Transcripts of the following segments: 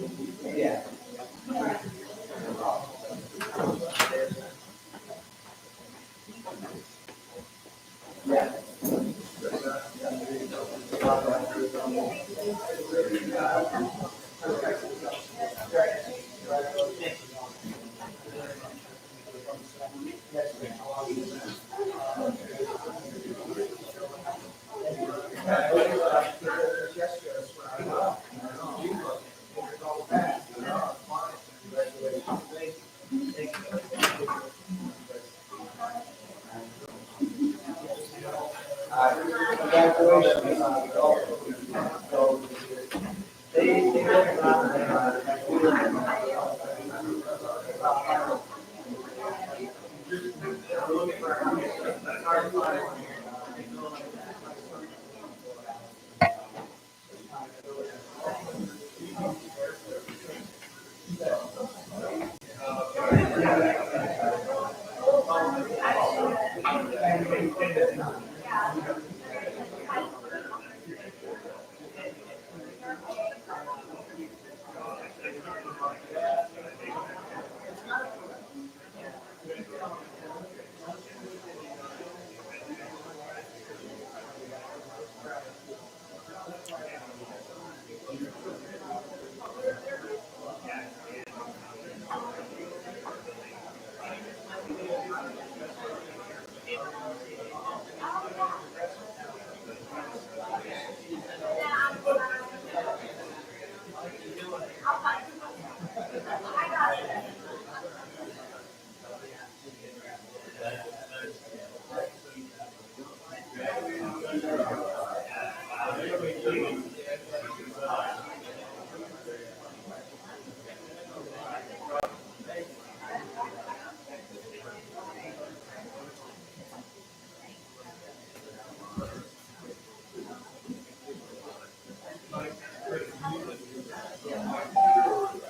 Yeah.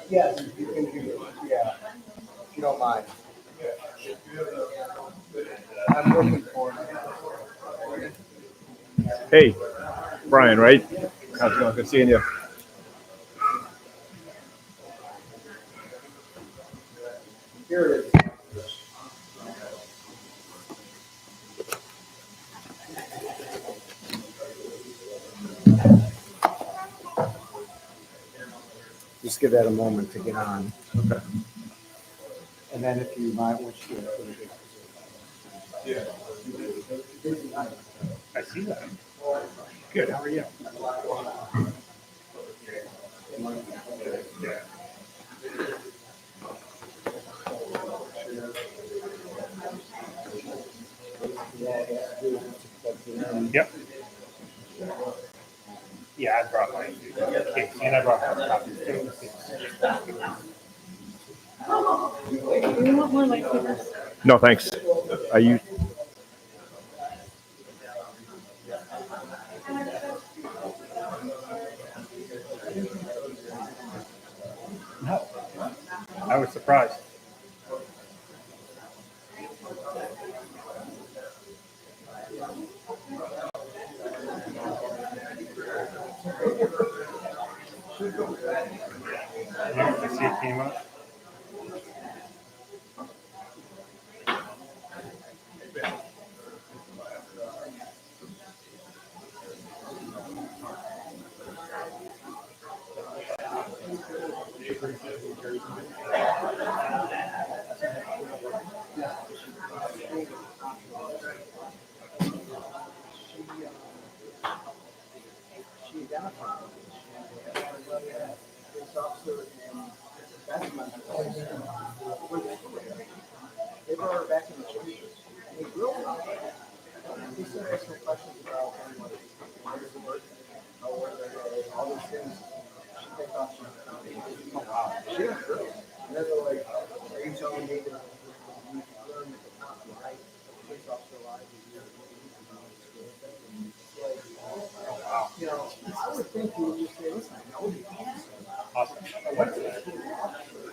Yes, you can do it. Yeah, if you don't mind. I'm looking for it. Hey, Brian, right? How's it going? Good seeing you. Here it is. Just give that a moment to get on. Okay. And then if you might, which you I see that. Good. How are you? Yep. Yeah, I brought my case and I brought my copies too. Do you want more lightsabers? No, thanks. Are you? No. I was surprised. Yeah, I see it came up. she identified. This officer and that's my they brought her back in the churches. And he grilled her. He sent her some questions about where's the birth, how were they, all those things. They thought she was, oh wow, she didn't grill. And then they're like, are you telling me that you learn that the cop lied, the police officer lied, you know, I would think you would just say, listen, I know the officer. Awesome. I went to the school,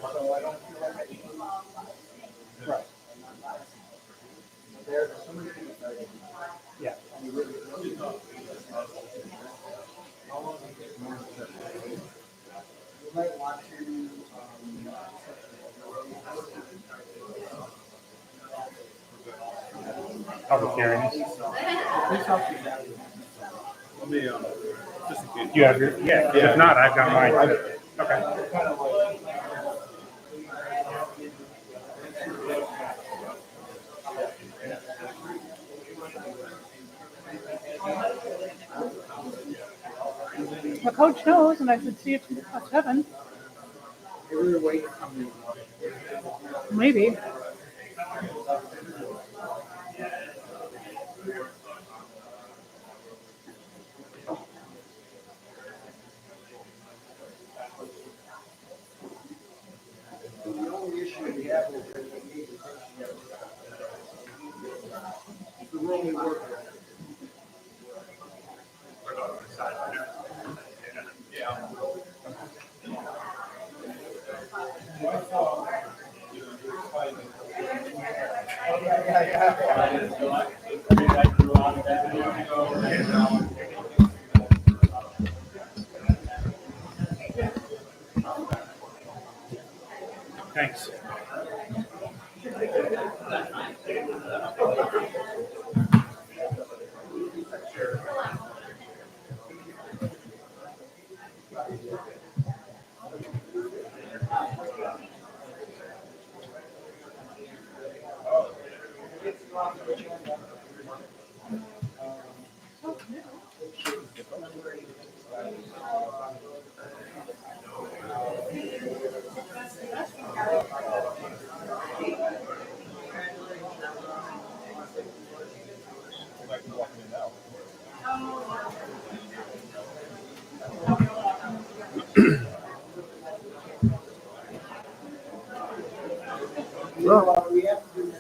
so I don't feel like I can. Right. There's so many people that Yeah. you really might want to, Public hearings. reach out to them. Let me, just in case. You have your, yeah. Yeah. If not, I've got mine. Okay. Kind of like, My coach knows, and I said, see if she's past 7. we were waiting for me. Maybe. The only issue we have is that we need to the room we work in. Thanks. We have to do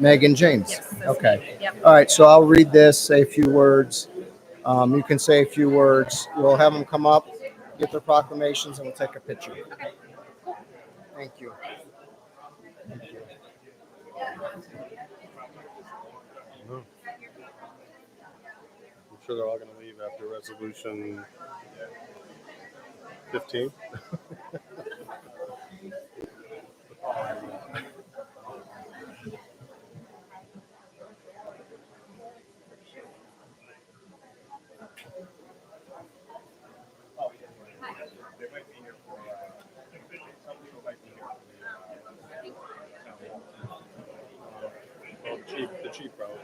Megan James. Yes, that's Okay. me. Yep. All right, so I'll read this, say a few words. You can say a few words. We'll have them come up, get their proclamations, and we'll take a picture. Thank you. I'm sure they're all going to leave after resolution 15. Well, the chief probably.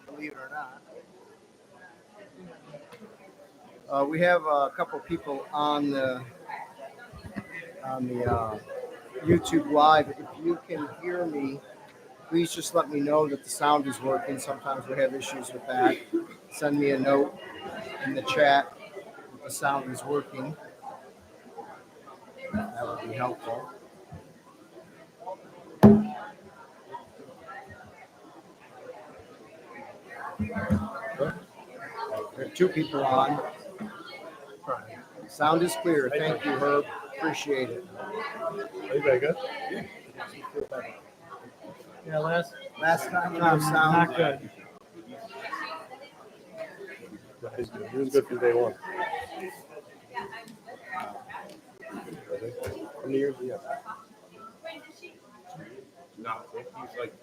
Believe it or not. We have a couple people on the YouTube Live. If you can hear me, please just let me know that the sound is working. Sometimes we have issues with that. Send me a note in the chat that the sound is working. That would be helpful. We have two people on. Sound is clear. Thank you, Herb. Appreciate it. Are you very good? Yeah, last Last time around, sound. not good. He was good from day one. How many years do you have? No, he's like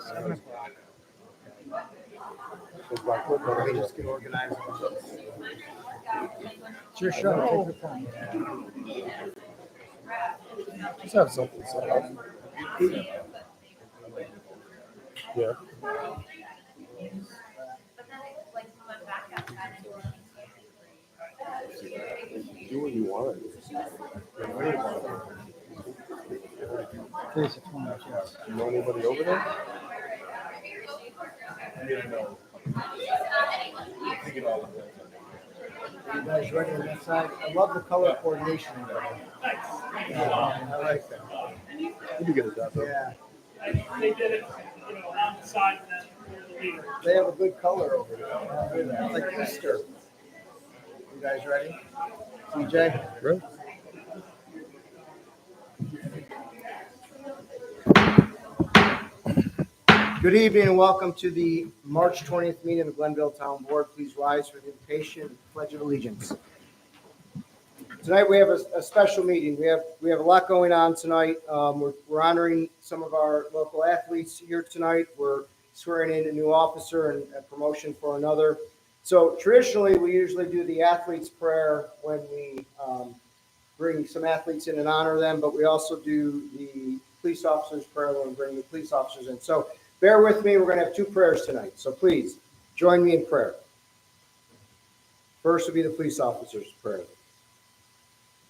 7 o'clock. It's like, what, Let me what, just get organized. It's your show. Take your time. Just have something set up. Yeah. Do what you want. Please, it's 1 minute, yes. You know anybody over there? You guys ready on that side? I love the color coordination. I like that. You can get a job though. Yeah, They did it, on the side and then the leader. they have a good color over there. It's like Easter. You guys ready? TJ? Right? Good evening and welcome to the March 20th meeting of the Glenville Town Board. Please rise for the invocation and pledge of allegiance. Tonight we have a special meeting. We have a lot going on tonight. We're honoring some of our local athletes here tonight. We're swearing in a new officer and a promotion for another. So traditionally, we usually do the athletes' prayer when we bring some athletes in and honor them, but we also do the police officers' prayer when we bring the police officers in. So bear with me. We're going to have two prayers tonight. So please join me in prayer. First will be the police officers' prayer.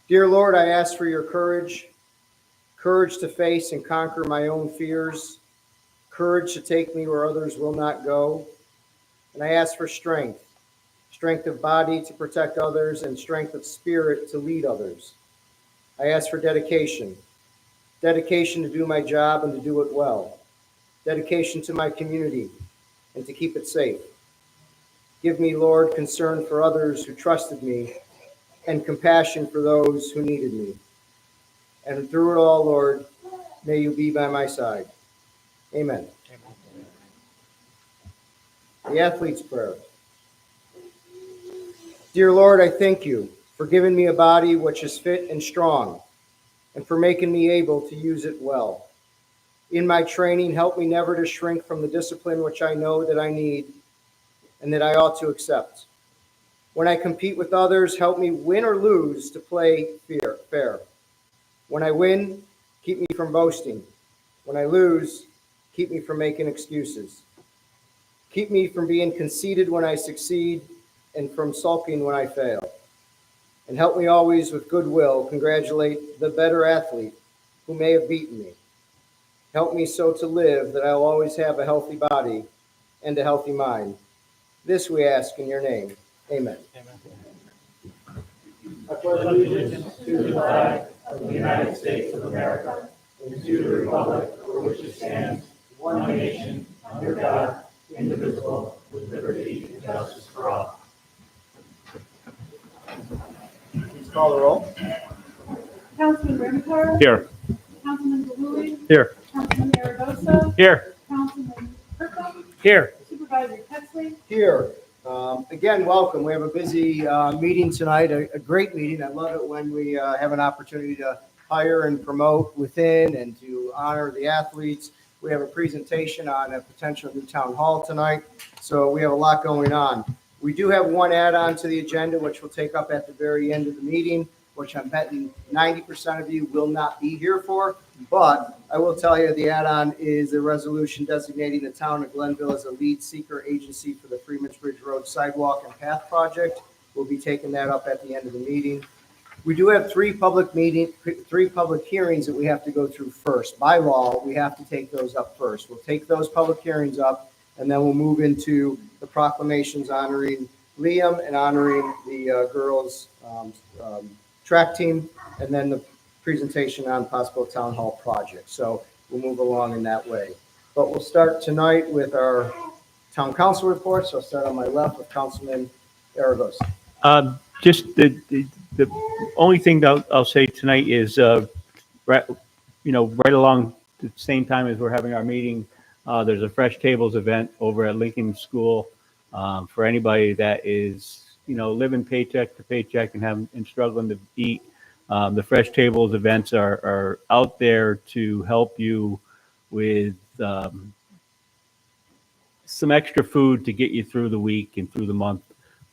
Dear Lord, I ask for your courage to face and conquer my own fears, courage to take me where others will not go. And I ask for strength of body to protect others and strength of spirit to lead others. I ask for dedication to do my job and to do it well, dedication to my community and to keep it safe. Give me, Lord, concern for others who trusted me and compassion for those who needed me. And through it all, Lord, may you be by my side. Amen. The athlete's prayer. Dear Lord, I thank you for giving me a body which is fit and strong, and for making me able to use it well. In my training, help me never to shrink from the discipline which I know that I need and that I ought to accept. When I compete with others, help me win or lose to play fair. When I win, keep me from boasting. When I lose, keep me from making excuses. Keep me from being conceited when I succeed and from sulking when I fail. And help me always with goodwill congratulate the better athlete who may have beaten me. Help me so to live that I will always have a healthy body and a healthy mind. This we ask in your name. Amen. I pledge allegiance to the flag of the United States of America and to the republic for which it stands, one nation, under God, indivisible, with liberty and justice for all. Please call the roll. Councilman Ramichardt. here. Councilman Galuli. Here. Councilman Aragosa. Here. Councilman Kirkham. Here. Supervisor Pettsley. Here. Again, welcome. We have a busy meeting tonight, a great meeting. I love it when we have an opportunity to hire and promote within and to honor the athletes. We have a presentation on a potential new town hall tonight, so we have a lot going on. We do have one add-on to the agenda, which we'll take up at the very end of the meeting, which I'm betting 90% of you will not be here for. But I will tell you the add-on is a resolution designating the town of Glenville as a lead seeker agency for the Freeman's Bridge Road Sidewalk and Path Project. We'll be taking that up at the end of the meeting. We do have three public hearings that we have to go through first. By law, we have to take those up first. We'll take those public hearings up, and then we'll move into the proclamations honoring Liam and honoring the girls' track team, and then the presentation on possible town hall projects. So we'll move along in that way. But we'll start tonight with our town council reports. I'll start on my left with Councilman Aragos. Just the only thing that I'll say tonight is, right along the same time as we're having our meeting, there's a Fresh Tables event over at Lincoln School for anybody that is, living paycheck to paycheck and struggling to eat. The Fresh Tables events are out there to help you with some extra food to get you through the week and through the month.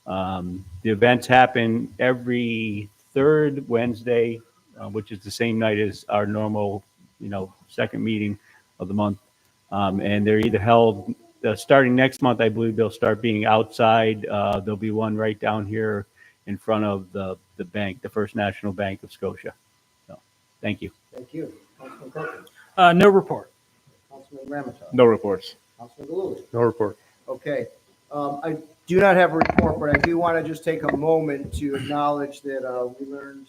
The events happen every third Wednesday, which is the same night as our normal, second meeting of the month. And they're either held starting next month. I believe they'll start being outside. There'll be one right down here in front of the bank, the First National Bank of Scotia. So, thank you. Thank you. Councilman Kirkland. No report. Councilman Ramichardt. No reports. Councilman Galuli. No report. Okay. I do not have a report, but I do want to just take a moment to acknowledge that we learned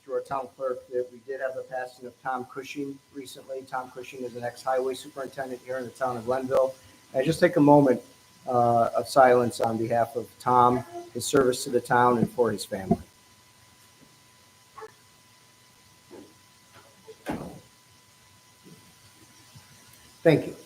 through our town clerk that we did have the passing of Tom Cushing recently. Tom Cushing is an ex-highway superintendent here in the town of Glenville. I just take a moment of silence on behalf of Tom, his service to the town, and for his family. Thank you.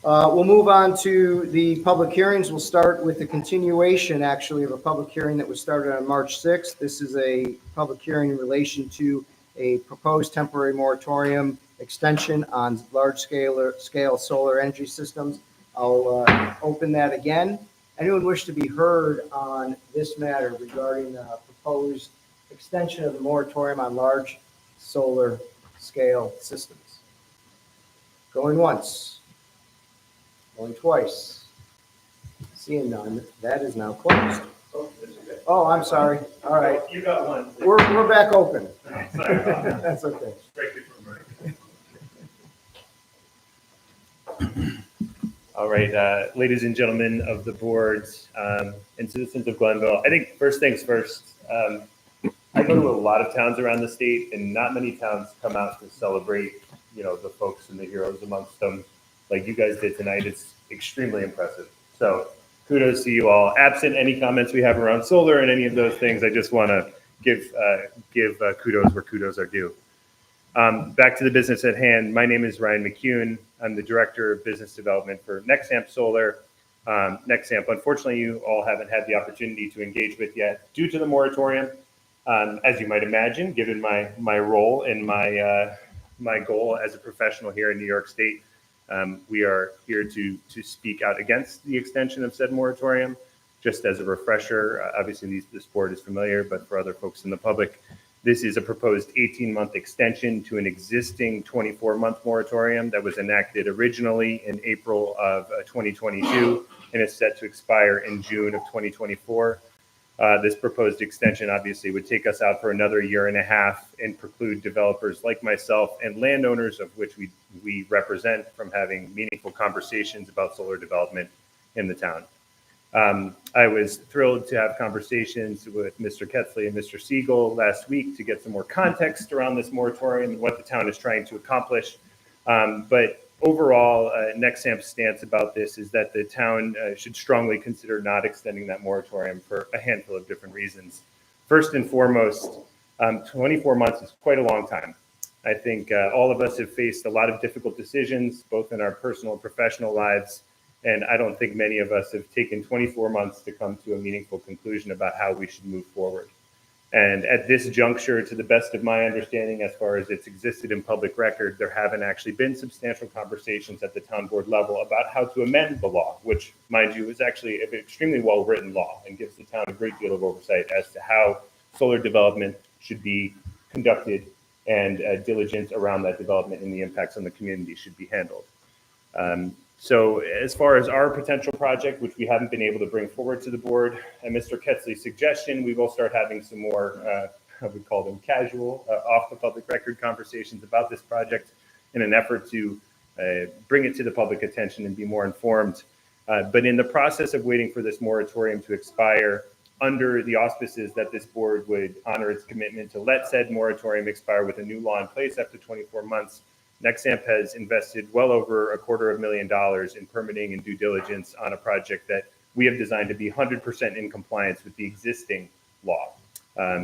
We'll move on to the public hearings. We'll start with the continuation, actually, of a public hearing that was started on March 6th. This is a public hearing in relation to a proposed temporary moratorium extension on large-scale solar energy systems. I'll open that again. Anyone wish to be heard on this matter regarding the proposed extension of the moratorium on large solar scale systems? Going once. Going twice. Seeing none, that is now closed. Oh, I'm sorry. All right. You got one. We're back open. Sorry about that. That's okay. Break it from right. All right, ladies and gentlemen of the boards and citizens of Glenville, I think first things first, I go to a lot of towns around the state, and not many towns come out to celebrate, the folks and the heroes amongst them like you guys did tonight. It's extremely impressive. So kudos to you all. Absent any comments we have around solar and any of those things, I just want to give kudos where kudos are due. Back to the business at hand. My name is Ryan McCune. I'm the Director of Business Development for Nexamp Solar. Nexamp, unfortunately, you all haven't had the opportunity to engage with yet due to the moratorium. As you might imagine, given my role and my goal as a professional here in New York State, we are here to speak out against the extension of said moratorium. Just as a refresher, obviously this board is familiar, but for other folks in the public, this is a proposed 18-month extension to an existing 24-month moratorium that was enacted originally in April of 2022 and is set to expire in June of 2024. This proposed extension obviously would take us out for another year and a half and preclude developers like myself and landowners, of which we represent, from having meaningful conversations about solar development in the town. I was thrilled to have conversations with Mr. Ketzley and Mr. Siegel last week to get some more context around this moratorium and what the town is trying to accomplish. But overall, Nexamp's stance about this is that the town should strongly consider not extending that moratorium for a handful of different reasons. First and foremost, 24 months is quite a long time. I think all of us have faced a lot of difficult decisions, both in our personal and professional lives. And I don't think many of us have taken 24 months to come to a meaningful conclusion about how we should move forward. And at this juncture, to the best of my understanding, as far as it's existed in public record, there haven't actually been substantial conversations at the town board level about how to amend the law, which, mind you, is actually an extremely well-written law and gives the town a great deal of oversight as to how solar development should be conducted and diligence around that development and the impacts on the community should be handled. So as far as our potential project, which we haven't been able to bring forward to the board, at Mr. Ketzley's suggestion, we will start having some more, I would call them casual, off the public record conversations about this project in an effort to bring it to the public attention and be more informed. But in the process of waiting for this moratorium to expire, under the auspices that this board would honor its commitment to let said moratorium expire with a new law in place after 24 months, Nexamp has invested well over $250,000 in permitting and due diligence on a project that we have designed to be 100% in compliance with the existing law.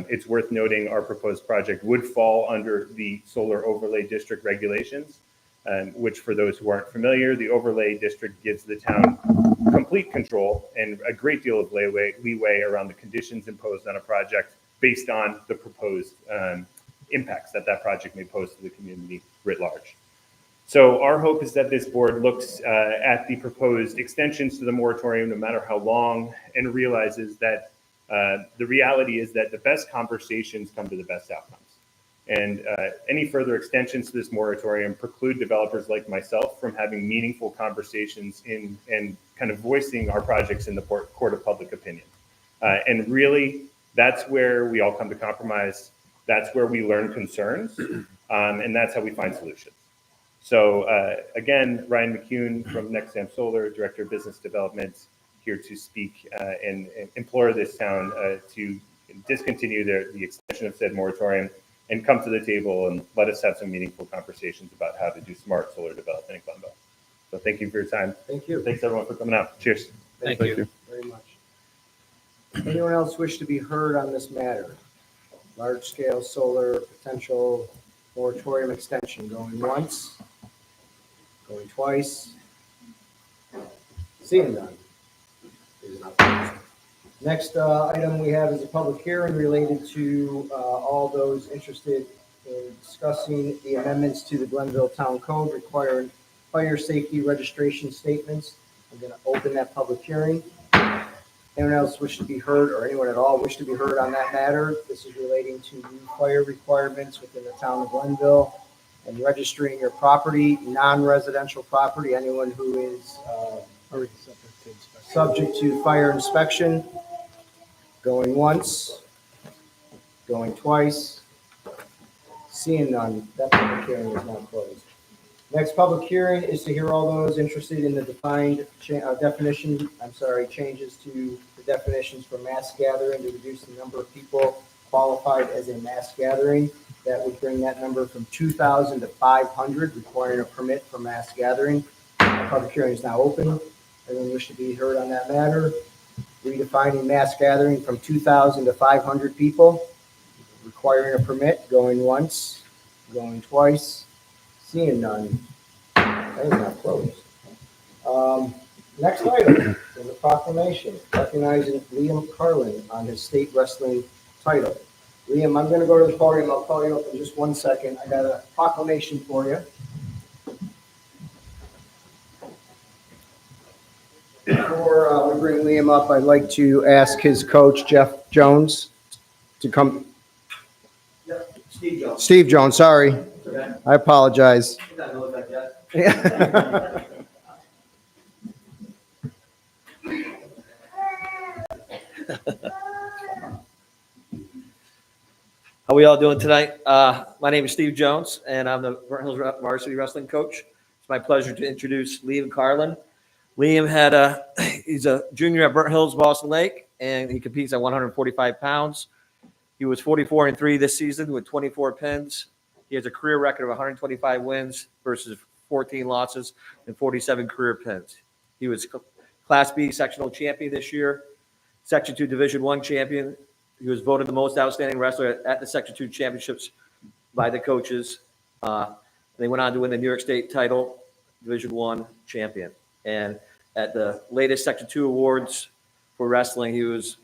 It's worth noting our proposed project would fall under the solar overlay district regulations, which for those who aren't familiar, the overlay district gives the town complete control and a great deal of leeway around the conditions imposed on a project based on the proposed impacts that that project may pose to the community writ large. So our hope is that this board looks at the proposed extensions to the moratorium, no matter how long, and realizes that the reality is that the best conversations come to the best outcomes. And any further extensions to this moratorium preclude developers like myself from having meaningful conversations and kind of voicing our projects in the court of public opinion. And really, that's where we all come to compromise. That's where we learn concerns, and that's how we find solutions. So again, Ryan McCune from Nexamp Solar, Director of Business Development, here to speak and implore this town to discontinue the extension of said moratorium and come to the table and let us have some meaningful conversations about how to do smart solar development in Glenville. So thank you for your time. Thank you. Thanks everyone for coming out. Cheers. Thank you. Very much. Anyone else wish to be heard on this matter? Large-scale solar potential moratorium extension, going once, going twice. Seeing none. It is not closed. Next item we have is a public hearing related to all those interested in discussing the amendments to the Glenville Town Code requiring fire safety registration statements. I'm going to open that public hearing. Anyone else wish to be heard, or anyone at all wish to be heard on that matter? This is relating to new fire requirements within the town of Glenville and registering your property, non-residential property, anyone who is subject to fire inspection. Going once, going twice, seeing none, that public hearing is now closed. Next public hearing is to hear all those interested in the defined changes to the definitions for mass gathering to reduce the number of people qualified as a mass gathering. That would bring that number from 2,000 to 500, requiring a permit for mass gathering. The public hearing is now open. Anyone wish to be heard on that matter? Redefining mass gathering from 2,000 to 500 people, requiring a permit, going once, going twice, seeing none. That is not closed. Next item is a proclamation recognizing Liam Carlin on his state wrestling title. Liam, I'm going to go to the podium. I'll call you up in just 1 second. I got a proclamation for you. Before we bring Liam up, I'd like to ask his coach, Jeff Jones, to come. Steve Jones. Steve Jones, sorry. Okay. I apologize. You got to look like that. How we all doing tonight? My name is Steve Jones, and I'm the Burnt Hills varsity wrestling coach. It's my pleasure to introduce Liam Carlin. Liam he's a junior at Burnt Hills, Boston Lake, and he competes at 145 pounds. He was 44-3 this season with 24 pins. He has a career record of 125 wins versus 14 losses and 47 career pins. He was Class B sectional champion this year, Section 2 Division I champion. He was voted the most outstanding wrestler at the Section 2 championships by the coaches. They went on to win the New York State title, Division I champion. And at the latest Section 2 awards for wrestling, he was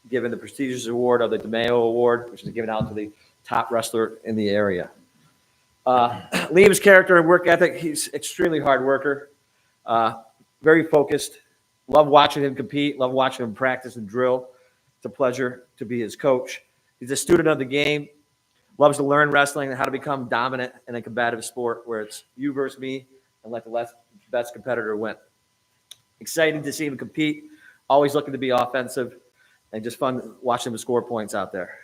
given the prestigious award of the DeMayo Award, which is given out to the top wrestler in the area. Liam's character and work ethic, he's extremely hard worker, very focused. Love watching him compete, love watching him practice and drill. It's a pleasure to be his coach. He's a student of the game, loves to learn wrestling and how to become dominant in a combative sport where it's you versus me, and let the best competitor win. Exciting to see him compete, always looking to be offensive, and just fun watching him score points out there.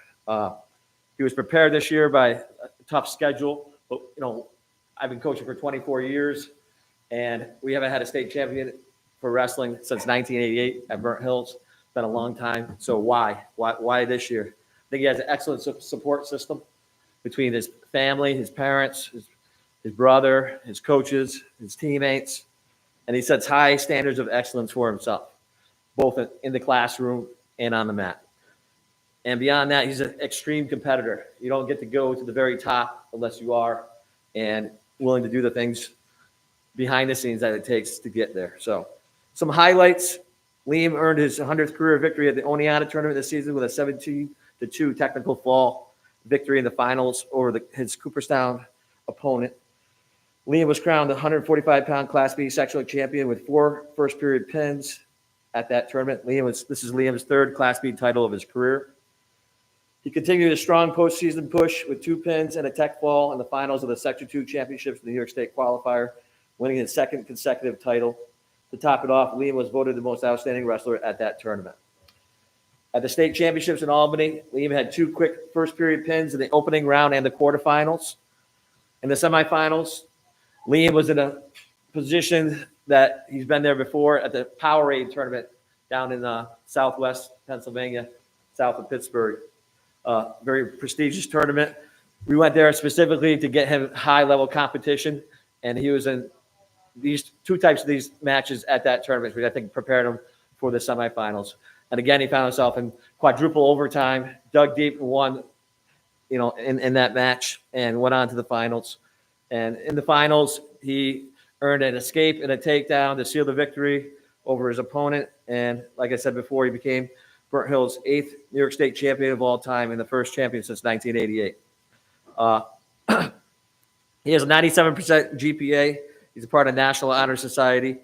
He was prepared this year by a tough schedule, but I've been coaching for 24 years, and we haven't had a state champion for wrestling since 1988 at Burnt Hills. It's been a long time. So why this year? I think he has an excellent support system between his family, his parents, his brother, his coaches, his teammates, and he sets high standards of excellence for himself, both in the classroom and on the mat. And beyond that, he's an extreme competitor. You don't get to go to the very top unless you are and willing to do the things behind the scenes that it takes to get there. So some highlights. Liam earned his 100th career victory at the Oneonta tournament this season with a 17-2 technical fall victory in the finals over his Cooperstown opponent. Liam was crowned the 145-pound Class B sectional champion with 4 first-period pins at that tournament. This is Liam's 3rd Class B title of his career. He continued a strong postseason push with 2 pins and a tech fall in the finals of the Section 2 championships in the New York State qualifier, winning his 2nd consecutive title. To top it off, Liam was voted the most outstanding wrestler at that tournament. At the state championships in Albany, Liam had 2 quick first-period pins in the opening round and the quarterfinals. In the semifinals, Liam was in a position that he's been there before at the Powerade tournament down in southwest Pennsylvania, south of Pittsburgh. Very prestigious tournament. We went there specifically to get him high-level competition, and he was in these 2 types of these matches at that tournament, which I think prepared him for the semifinals. And again, he found himself in quadruple overtime, dug deep and won, in that match, and went on to the finals. And in the finals, he earned an escape and a takedown to seal the victory over his opponent. And like I said before, he became Burnt Hills' 8th New York State champion of all time and the first champion since 1988. He has a 97% GPA. He's a part of National Honor Society,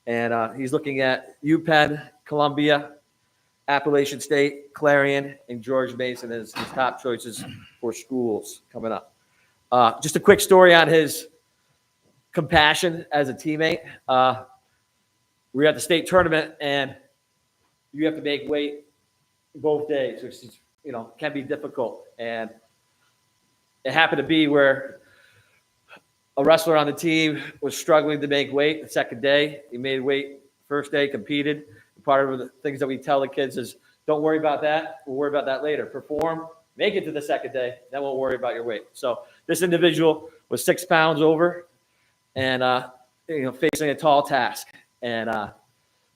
and he's looking at UPenn, Columbia, Appalachian State, Clarion, and George Mason as his top choices for schools coming up. Just a quick story on his compassion as a teammate. We were at the state tournament, and you have to make weight both days, which is, can be difficult. And it happened to be where a wrestler on the team was struggling to make weight the second day. He made weight first day, competed. Part of the things that we tell the kids is, don't worry about that. We'll worry about that later. Perform, make it to the second day, then we'll worry about your weight. So this individual was 6 pounds over and, facing a tall task. And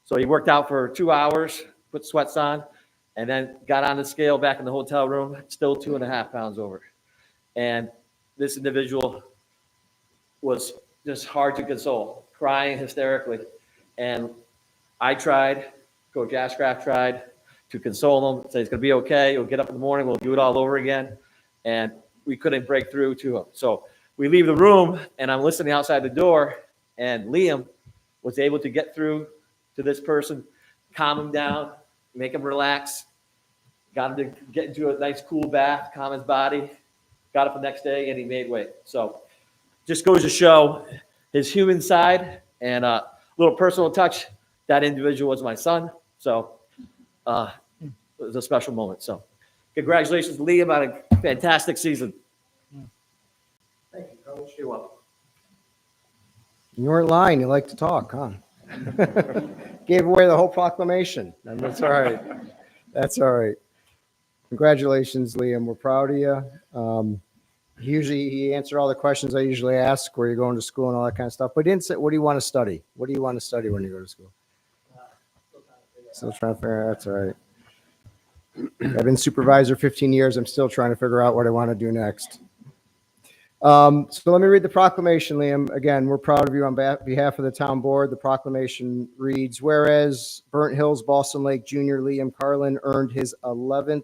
so he worked out for 2 hours, put sweats on, and then got on the scale back in the hotel room, still 2.5 pounds over. And this individual was just hard to console, crying hysterically. And I tried, Coach Ashcraft tried to console him, say it's going to be okay. He'll get up in the morning. We'll do it all over again. And we couldn't break through to him. So we leave the room, and I'm listening outside the door, and Liam was able to get through to this person, calm him down, make him relax, got him to get into a nice cool bath, calm his body, got up the next day, and he made weight. So just goes to show his human side and a little personal touch. That individual was my son. So it was a special moment. So congratulations, Liam, on a fantastic season. Thank you, Coach. You're welcome. You weren't lying. You like to talk, huh? Gave away the whole proclamation. That's all right. That's all right. Congratulations, Liam. We're proud of you. He answered all the questions I usually ask, where you're going to school and all that kind of stuff. But he didn't say, what do you want to study? What do you want to study when you go to school? Still trying to figure out. That's all right. I've been supervisor 15 years. I'm still trying to figure out what I want to do next. So let me read the proclamation, Liam. Again, we're proud of you on behalf of the town board. The proclamation reads, whereas Burnt Hills Boston Lake Junior Liam Carlin earned his 100th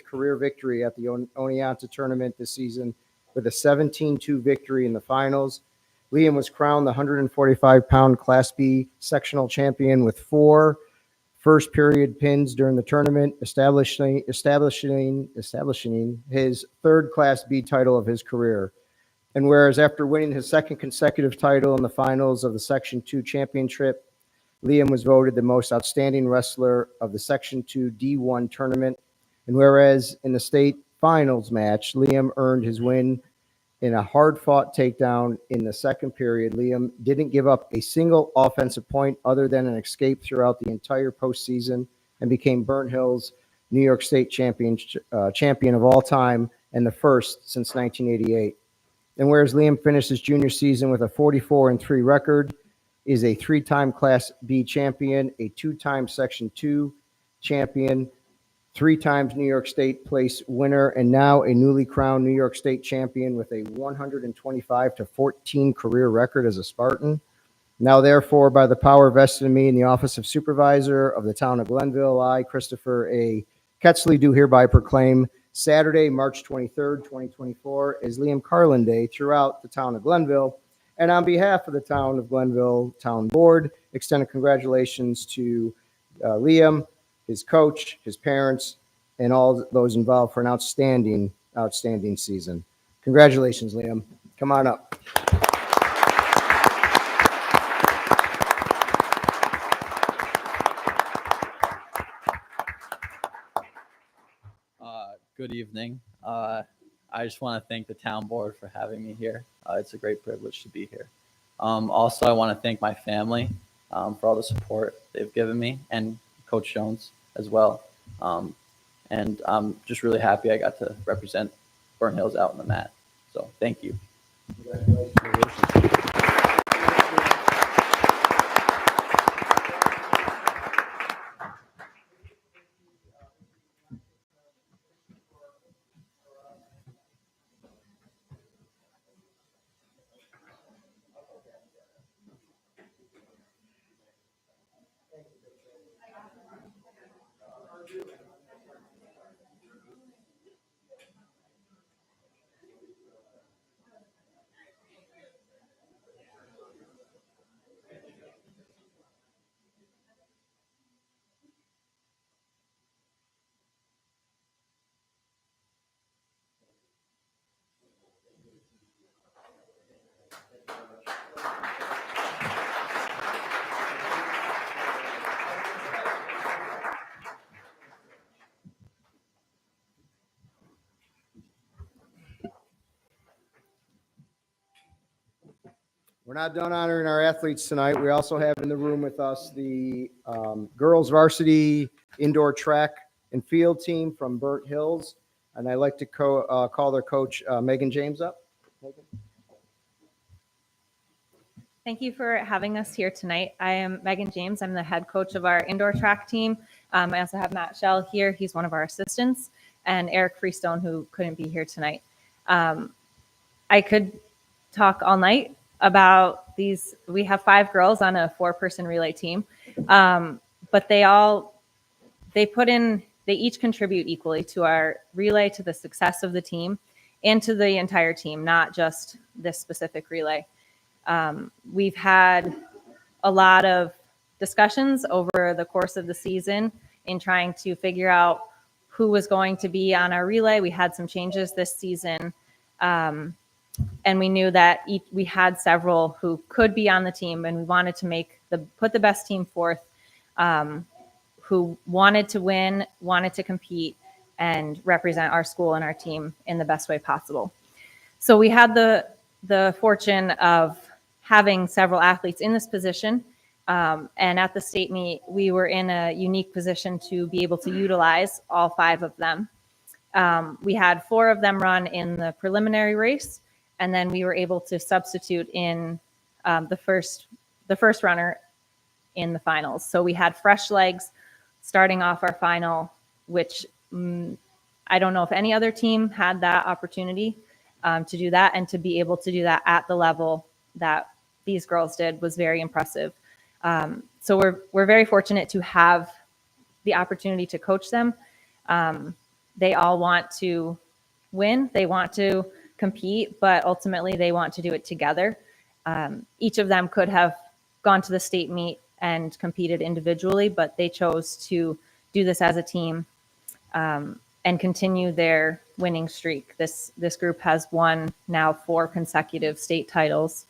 career victory at the Oneonta tournament this season with a 17-2 victory in the finals. Liam was crowned the 145-pound Class B sectional champion with 4 first period pins during the tournament, establishing his 3rd Class B title of his career. And whereas after winning his second consecutive title in the finals of the Section 2 championship, Liam was voted the most outstanding wrestler of the Section 2 D1 tournament. And whereas in the state finals match, Liam earned his win in a hard-fought takedown in the second period. Liam didn't give up a single offensive point other than an escape throughout the entire postseason and became Burnt Hill's New York State champion of all time and the first since 1988. And whereas Liam finished his junior season with a 44-3 record, is a three-time Class B champion, a two-time Section 2 champion, three times New York State place winner, and now a newly crowned New York State champion with a 125-14 career record as a Spartan. Now, therefore, by the power vested in me in the office of supervisor of the town of Glenville, I, Christopher A. Ketzley, do hereby proclaim Saturday, March 23rd, 2024, is Liam Carlin Day throughout the town of Glenville. And on behalf of the town of Glenville Town Board, extended congratulations to Liam, his coach, his parents, and all those involved for an outstanding season. Congratulations, Liam. Come on up. Good evening. I just want to thank the town board for having me here. It's a great privilege to be here. Also, I want to thank my family for all the support they've given me, and Coach Jones as well. And I'm just really happy I got to represent Burnt Hills out on the mat. So thank you. We're not done honoring our athletes tonight. We also have in the room with us the girls varsity indoor track and field team from Burnt Hills. And I'd like to call their coach, Megan James, up. Megan. Thank you for having us here tonight. I am Megan James. I'm the head coach of our indoor track team. I also have Matt Schell here. He's one of our assistants, and Eric Freestone, who couldn't be here tonight. I could talk all night about these. We have 5 girls on a 4-person relay team, but they each contribute equally to our relay, to the success of the team, and to the entire team, not just this specific relay. We've had a lot of discussions over the course of the season in trying to figure out who was going to be on our relay. We had some changes this season, and we knew that we had several who could be on the team, and we wanted to put the best team forth, who wanted to win, wanted to compete, and represent our school and our team in the best way possible. So we had the fortune of having several athletes in this position. And at the state meet, we were in a unique position to be able to utilize all 5 of them. We had 4 of them run in the preliminary race, and then we were able to substitute in the first runner in the finals. So we had fresh legs starting off our final, which I don't know if any other team had that opportunity to do that, and to be able to do that at the level that these girls did was very impressive. So we're very fortunate to have the opportunity to coach them. They all want to win. They want to compete, but ultimately they want to do it together. Each of them could have gone to the state meet and competed individually, but they chose to do this as a team. and continue their winning streak. This group has won now 4 consecutive state titles,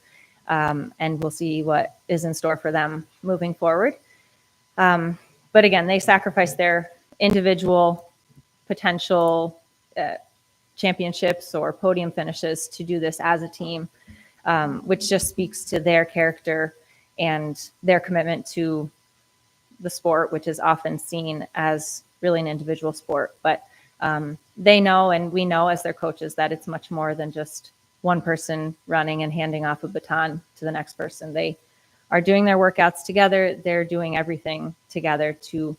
and we'll see what is in store for them moving forward. But again, they sacrificed their individual potential championships or podium finishes to do this as a team, which just speaks to their character and their commitment to the sport, which is often seen as really an individual sport. But they know, and we know as their coaches, that it's much more than just one person running and handing off a baton to the next person. They are doing their workouts together. They're doing everything together to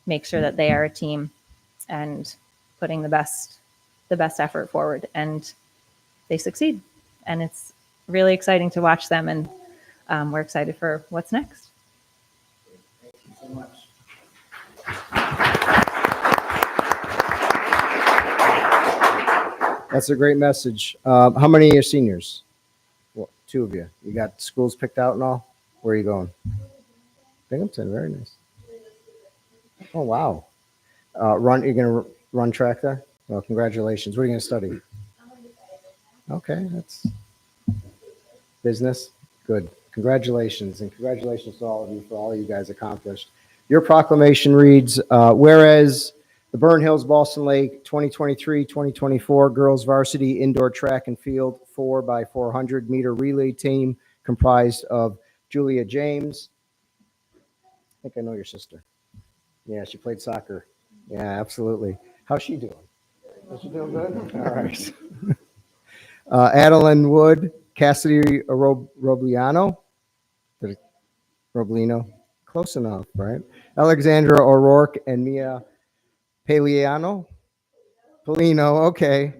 make sure that they are a team and putting the best effort forward, and they succeed. And it's really exciting to watch them, and we're excited for what's next. Thank you so much. That's a great message. How many are seniors? Well, 2 of you. You got schools picked out and all? Where are you going? Binghamton, very nice. Oh, wow. You're going to run track there? Well, congratulations. What are you going to study? Okay, that's business. Good. Congratulations, and congratulations to all of you for all you guys accomplished. Your proclamation reads, whereas the Burn Hills Boston Lake 2023-2024 girls varsity indoor track and field 4x400 meter relay team comprised of Julia James. I think I know your sister. Yeah, she played soccer. Yeah, absolutely. How's she doing? Is she doing good? All right. Adeline Wood, Cassidy Robliano. Roblino. Close enough, right? Alexandra O'Rourke and Mia Polino, okay.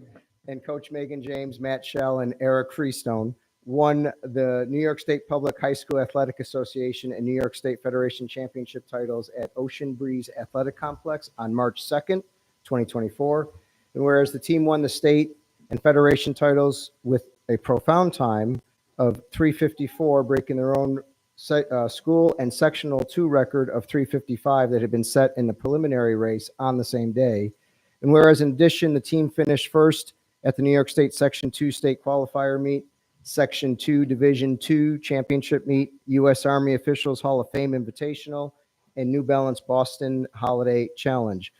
And Coach Megan James, Matt Shell, and Eric Freestone won the New York State Public High School Athletic Association and New York State Federation Championship titles at Ocean Breeze Athletic Complex on March 2nd, 2024. And whereas the team won the state and federation titles with a profound time of 3:54, breaking their own school and sectional 2 record of 3:55 that had been set in the preliminary race on the same day. And whereas in addition, the team finished first at the New York State Section 2 state qualifier meet, Section 2 Division 2 championship meet, U.S. Army Officials Hall of Fame Invitational, and New Balance Boston Holiday Challenge.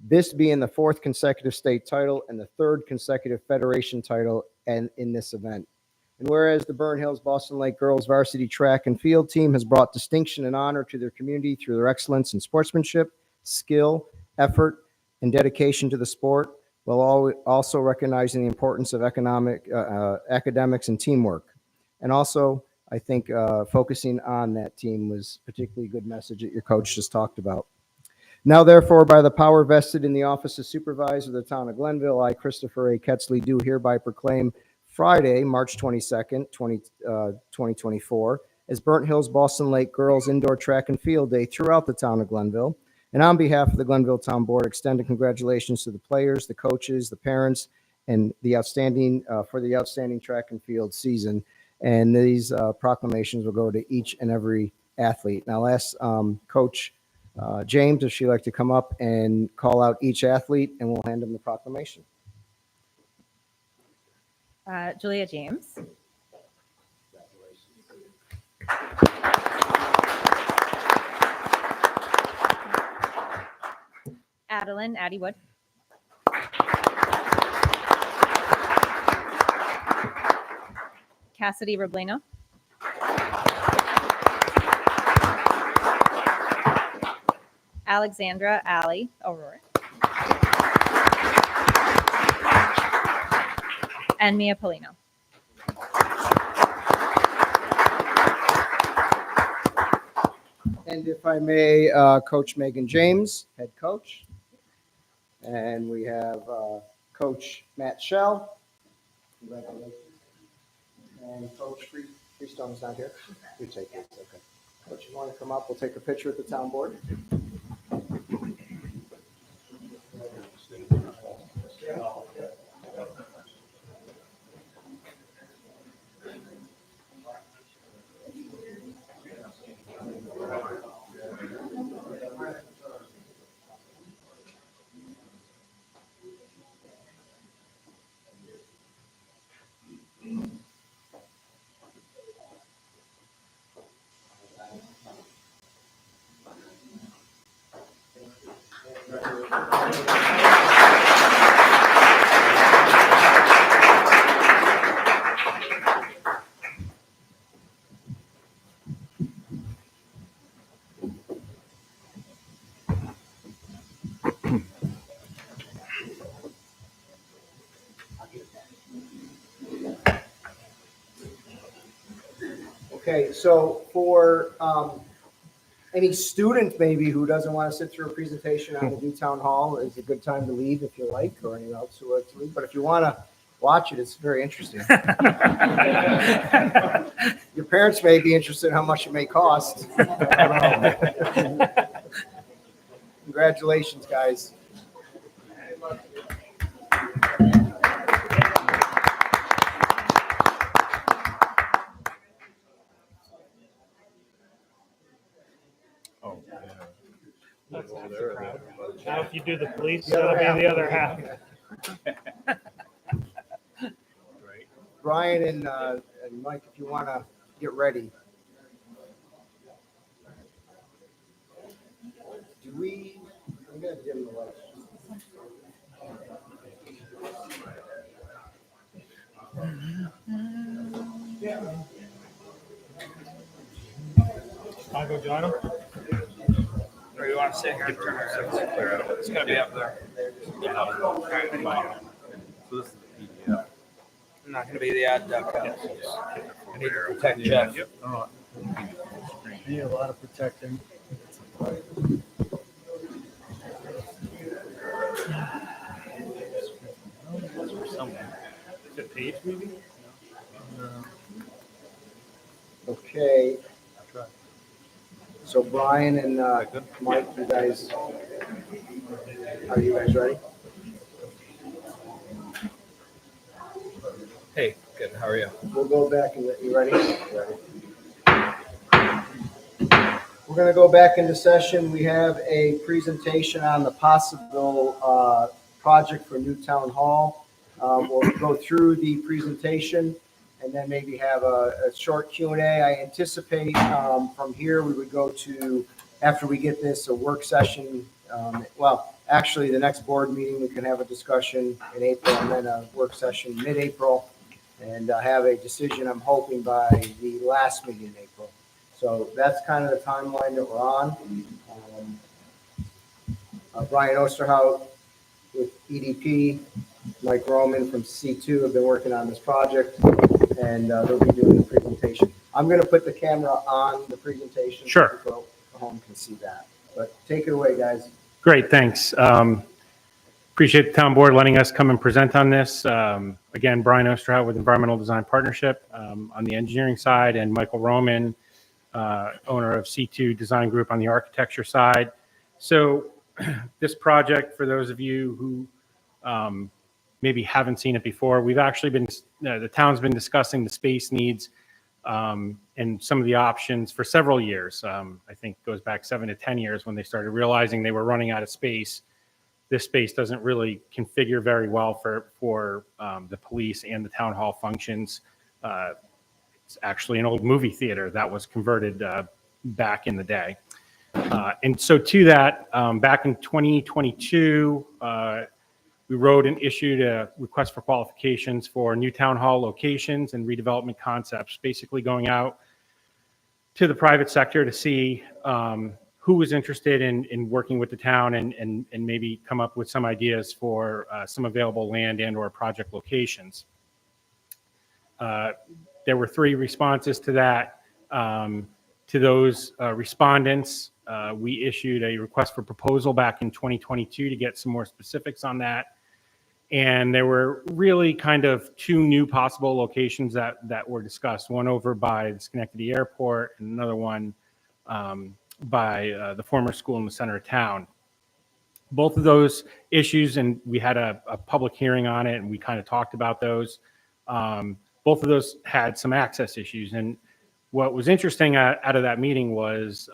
This being the 4th consecutive state title and the 3rd consecutive federation title and in this event. And whereas the Burn Hills Boston Lake girls varsity track and field team has brought distinction and honor to their community through their excellence in sportsmanship, skill, effort, and dedication to the sport, while also recognizing the importance of academics and teamwork. And also, I think focusing on that team was a particularly good message that your coach just talked about. Now, therefore, by the power vested in the office of supervisor of the town of Glenville, I, Christopher A. Ketzley, do hereby proclaim Friday, March 22nd, 2024, as Burnt Hills Boston Lake Girls Indoor Track and Field Day throughout the town of Glenville. And on behalf of the Glenville Town Board, extended congratulations to the players, the coaches, the parents, and the outstanding track and field season. And these proclamations will go to each and every athlete. Now, I'll ask Coach James if she'd like to come up and call out each athlete, and we'll hand them the proclamation. Julia James. Adeline Addie Wood. Cassidy Roblino. Alexandra Allie O'Rourke. And Mia Polino. And if I may, Coach Megan James, head coach. And we have Coach Matt Shell. Congratulations. And Coach Freestone's not here. You take it. Okay. Coach, you want to come up? We'll take a picture at the town board. Okay, so for any student maybe who doesn't want to sit through a presentation on the new town hall, is a good time to leave if you like, or anyone else who likes to leave. But if you want to watch it, it's very interesting. Your parents may be interested in how much it may cost. Congratulations, guys. Oh, yeah. Now, if you do the police, that'll be the other half. Brian and Mike, if you want to get ready. I'm going to dim the lights. Want to go join them? Or you want to sit here and turn our It's going to be up there. I'm not going to be the ad duck. I need to protect Jeff. I need a lot of protecting. Page, maybe? Okay. So Brian and Mike, you guys, are you guys ready? Hey, good. How are you? We'll go back and you ready? Ready. We're going to go back into session. We have a presentation on the possible project for new town hall. We'll go through the presentation and then maybe have a short Q&A. I anticipate from here we would go to, after we get this, a work session. Well, actually, the next board meeting, we can have a discussion in April and then a work session mid-April and have a decision, I'm hoping, by the last meeting in April. So that's kind of the timeline that we're on. Brian Osterhout with EDP, Mike Roman from C2 have been working on this project, and they'll be doing the presentation. I'm going to put the camera on the presentation. Sure. So people at home can see that. But take it away, guys. Great, thanks. Appreciate the town board letting us come and present on this. Again, Brian Osterhout with Environmental Design Partnership on the engineering side, and Michael Roman, owner of C2 Design Group on the architecture side. So this project, for those of you who maybe haven't seen it before, we've actually been, the town's been discussing the space needs and some of the options for several years. I think it goes back 7 to 10 years when they started realizing they were running out of space. This space doesn't really configure very well for the police and the town hall functions. It's actually an old movie theater that was converted back in the day. And so to that, back in 2022, we wrote and issued a request for qualifications for new town hall locations and redevelopment concepts, basically going out to the private sector to see who was interested in working with the town and maybe come up with some ideas for some available land and or project locations. There were 3 responses to that. To those respondents, we issued a request for proposal back in 2022 to get some more specifics on that. And there were really kind of 2 new possible locations that were discussed, one over by the Schenectady Airport and another one by the former school in the center of town. Both of those issues, and we had a public hearing on it, and we kind of talked about those. Both of those had some access issues. And what was interesting out of that meeting was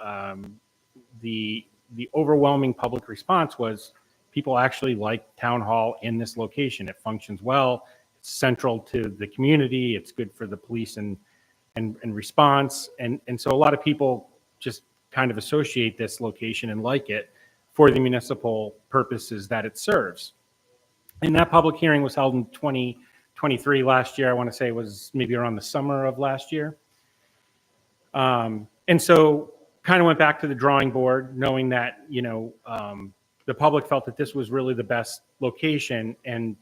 the overwhelming public response was people actually like town hall in this location. It functions well. It's central to the community. It's good for the police and response. And so a lot of people just kind of associate this location and like it for the municipal purposes that it serves. And that public hearing was held in 2023 last year. I want to say it was maybe around the summer of last year. And so kind of went back to the drawing board, knowing that, the public felt that this was really the best location, and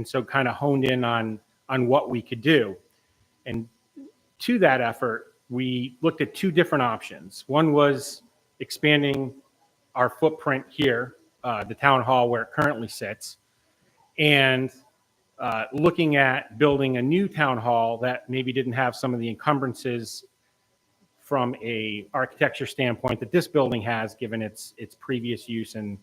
so kind of honed in on what we could do. And to that effort, we looked at two different options. One was expanding our footprint here, the town hall where it currently sits, and looking at building a new town hall that maybe didn't have some of the encumbrances from a architecture standpoint that this building has, given its previous use and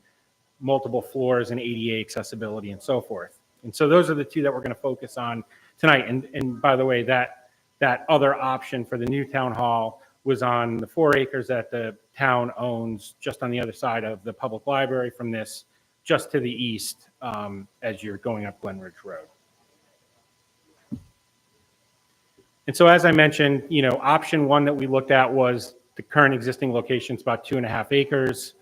multiple floors and ADA accessibility and so forth. And so those are the two that we're going to focus on tonight. And by the way, that other option for the new town hall was on the 4 acres that the town owns just on the other side of the public library from this, just to the east as you're going up Glen Ridge Road. And so as I mentioned, option one that we looked at was the current existing location. It's about 2.5 acres.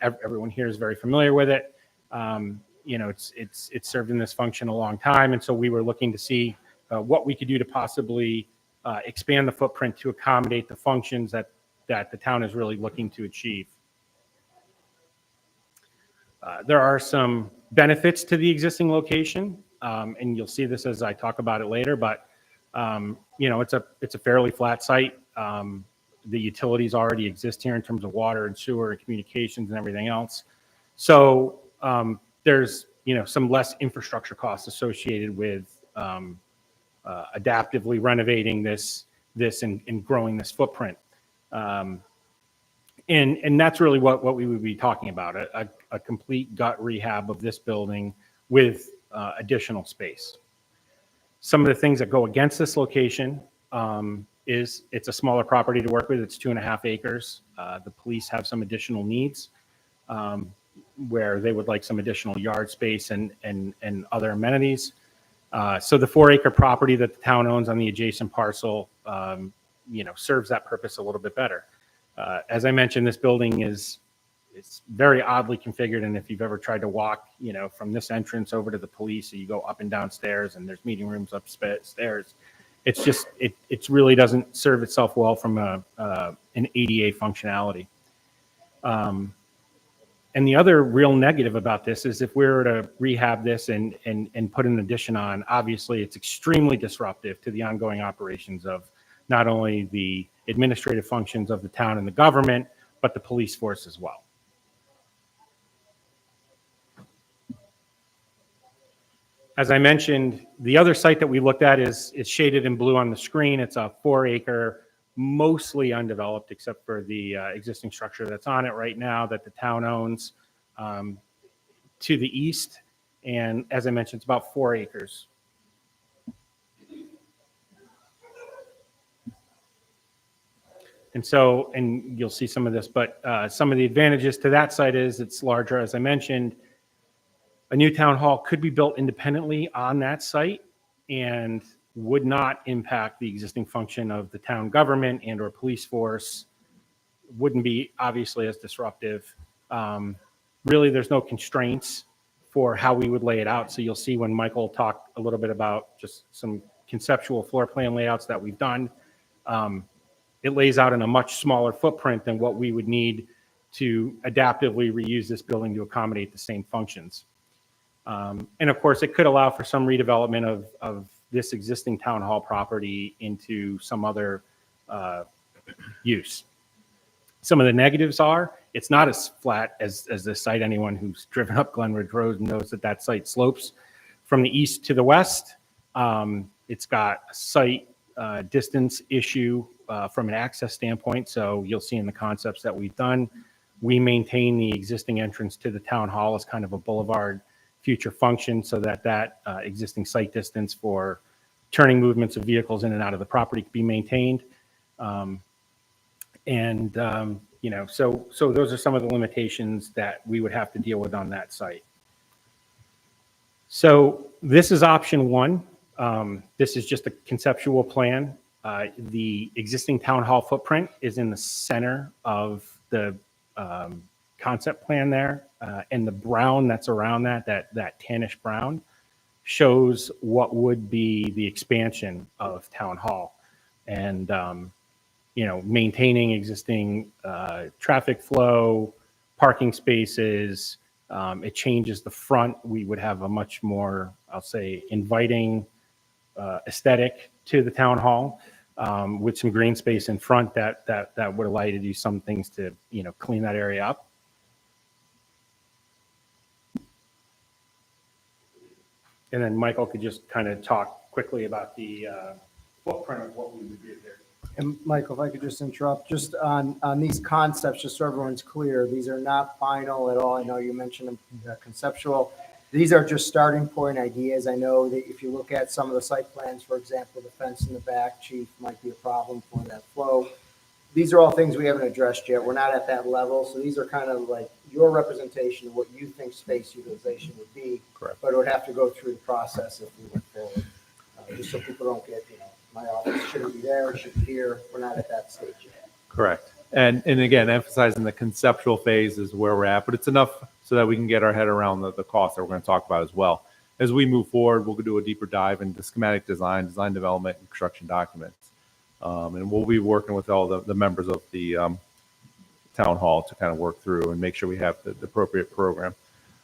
Everyone here is very familiar with it. It's served in this function a long time. And so we were looking to see what we could do to possibly expand the footprint to accommodate the functions that the town is really looking to achieve. There are some benefits to the existing location, and you'll see this as I talk about it later, but it's a fairly flat site. The utilities already exist here in terms of water and sewer and communications and everything else. So there's some less infrastructure costs associated with adaptively renovating this and growing this footprint. And that's really what we would be talking about, a complete gut rehab of this building with additional space. Some of the things that go against this location is it's a smaller property to work with. It's 2.5 acres. The police have some additional needs where they would like some additional yard space and other amenities. So the 4-acre property that the town owns on the adjacent parcel, serves that purpose a little bit better. As I mentioned, this building it's very oddly configured, and if you've ever tried to walk, from this entrance over to the police, so you go up and down stairs, and there's meeting rooms upstairs. It's just it really doesn't serve itself well from an ADA functionality. And the other real negative about this is if we were to rehab this and put an addition on, obviously it's extremely disruptive to the ongoing operations of not only the administrative functions of the town and the government, but the police force as well. As I mentioned, the other site that we looked at is shaded in blue on the screen. It's a 4-acre, mostly undeveloped, except for the existing structure that's on it right now that the town owns to the east. And as I mentioned, it's about 4 acres. And you'll see some of this, but some of the advantages to that site is it's larger, as I mentioned. A new town hall could be built independently on that site and would not impact the existing function of the town government and or police force. Wouldn't be obviously as disruptive. Really, there's no constraints for how we would lay it out. So you'll see when Michael talked a little bit about just some conceptual floor plan layouts that we've done. It lays out in a much smaller footprint than what we would need to adaptively reuse this building to accommodate the same functions. And of course, it could allow for some redevelopment of this existing town hall property into some other use. Some of the negatives are it's not as flat as this site. Anyone who's driven up Glen Ridge Road knows that site slopes from the east to the west. It's got a site distance issue from an access standpoint. So you'll see in the concepts that we've done, we maintain the existing entrance to the town hall as kind of a boulevard future function so that existing site distance for turning movements of vehicles in and out of the property can be maintained. So those are some of the limitations that we would have to deal with on that site. So this is option one. This is just a conceptual plan. The existing town hall footprint is in the center of the concept plan there. And the brown that's around that tannish brown shows what would be the expansion of town hall. And, maintaining existing traffic flow, parking spaces. It changes the front. We would have a much more, I'll say, inviting aesthetic to the town hall. with some green space in front that would allow you to do some things to, clean that area up. And then Michael could just kind of talk quickly about the footprint of what we would do here. And Michael, if I could just interrupt, just on these concepts, just so everyone's clear, these are not final at all. I know you mentioned them, conceptual. These are just starting point ideas. I know that if you look at some of the site plans, for example, the fence in the back, chief, might be a problem for that flow. These are all things we haven't addressed yet. We're not at that level. So these are kind of like your representation of what you think space utilization would be. Correct. But it would have to go through the process if we went forward. Just so people don't get, my office shouldn't be there, it should be here. We're not at that stage yet. Correct. And again, emphasizing the conceptual phase is where we're at, but it's enough so that we can get our head around the costs that we're going to talk about as well. As we move forward, we'll do a deeper dive into schematic design development, and construction documents. And we'll be working with all the members of the town hall to kind of work through and make sure we have the appropriate program.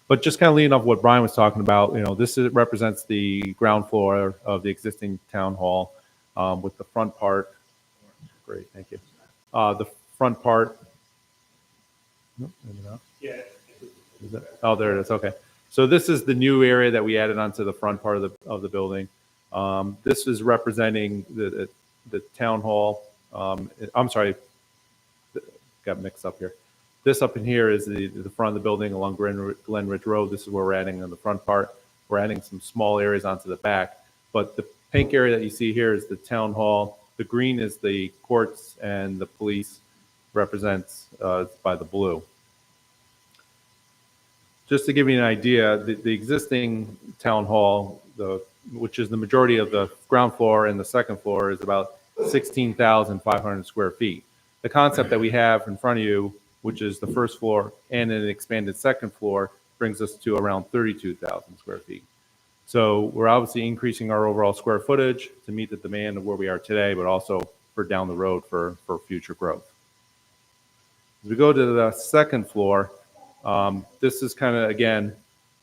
But just kind of leading off what Brian was talking about, this represents the ground floor of the existing town hall with the front part. Great, thank you. The front part. Nope, maybe not. Yeah. Oh, there it is. Okay. So this is the new area that we added onto the front part of the building. This is representing the town hall. I'm sorry, got mixed up here. This up in here is the front of the building along Glen Ridge Road. This is where we're adding on the front part. We're adding some small areas onto the back. But the pink area that you see here is the town hall. The green is the courts, and the police represents by the blue. Just to give you an idea, the existing town hall, which is the majority of the ground floor and the second floor, is about 16,500 square feet. The concept that we have in front of you, which is the first floor and an expanded second floor, brings us to around 32,000 square feet. So we're obviously increasing our overall square footage to meet the demand of where we are today, but also for down the road for future growth. As we go to the second floor, this is kind of, again,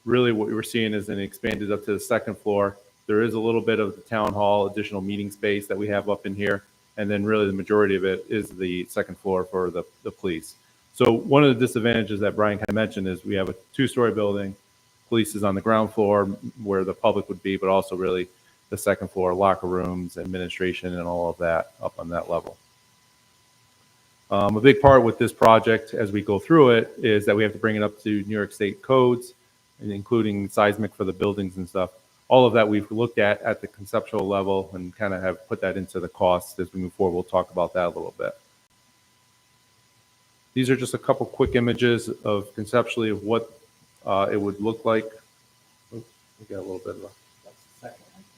really what we're seeing is an expanded up to the second floor. There is a little bit of the town hall, additional meeting space that we have up in here. And then really the majority of it is the second floor for the police. So one of the disadvantages that Brian kind of mentioned is we have a two-story building. Police is on the ground floor where the public would be, but also really the second floor, locker rooms, administration, and all of that up on that level. A big part with this project as we go through it is that we have to bring it up to New York State codes, and including seismic for the buildings and stuff. All of that we've looked at the conceptual level and kind of have put that into the cost as we move forward. We'll talk about that a little bit. These are just a couple quick images of conceptually of what it would look like. Oops, we got a little bit of a...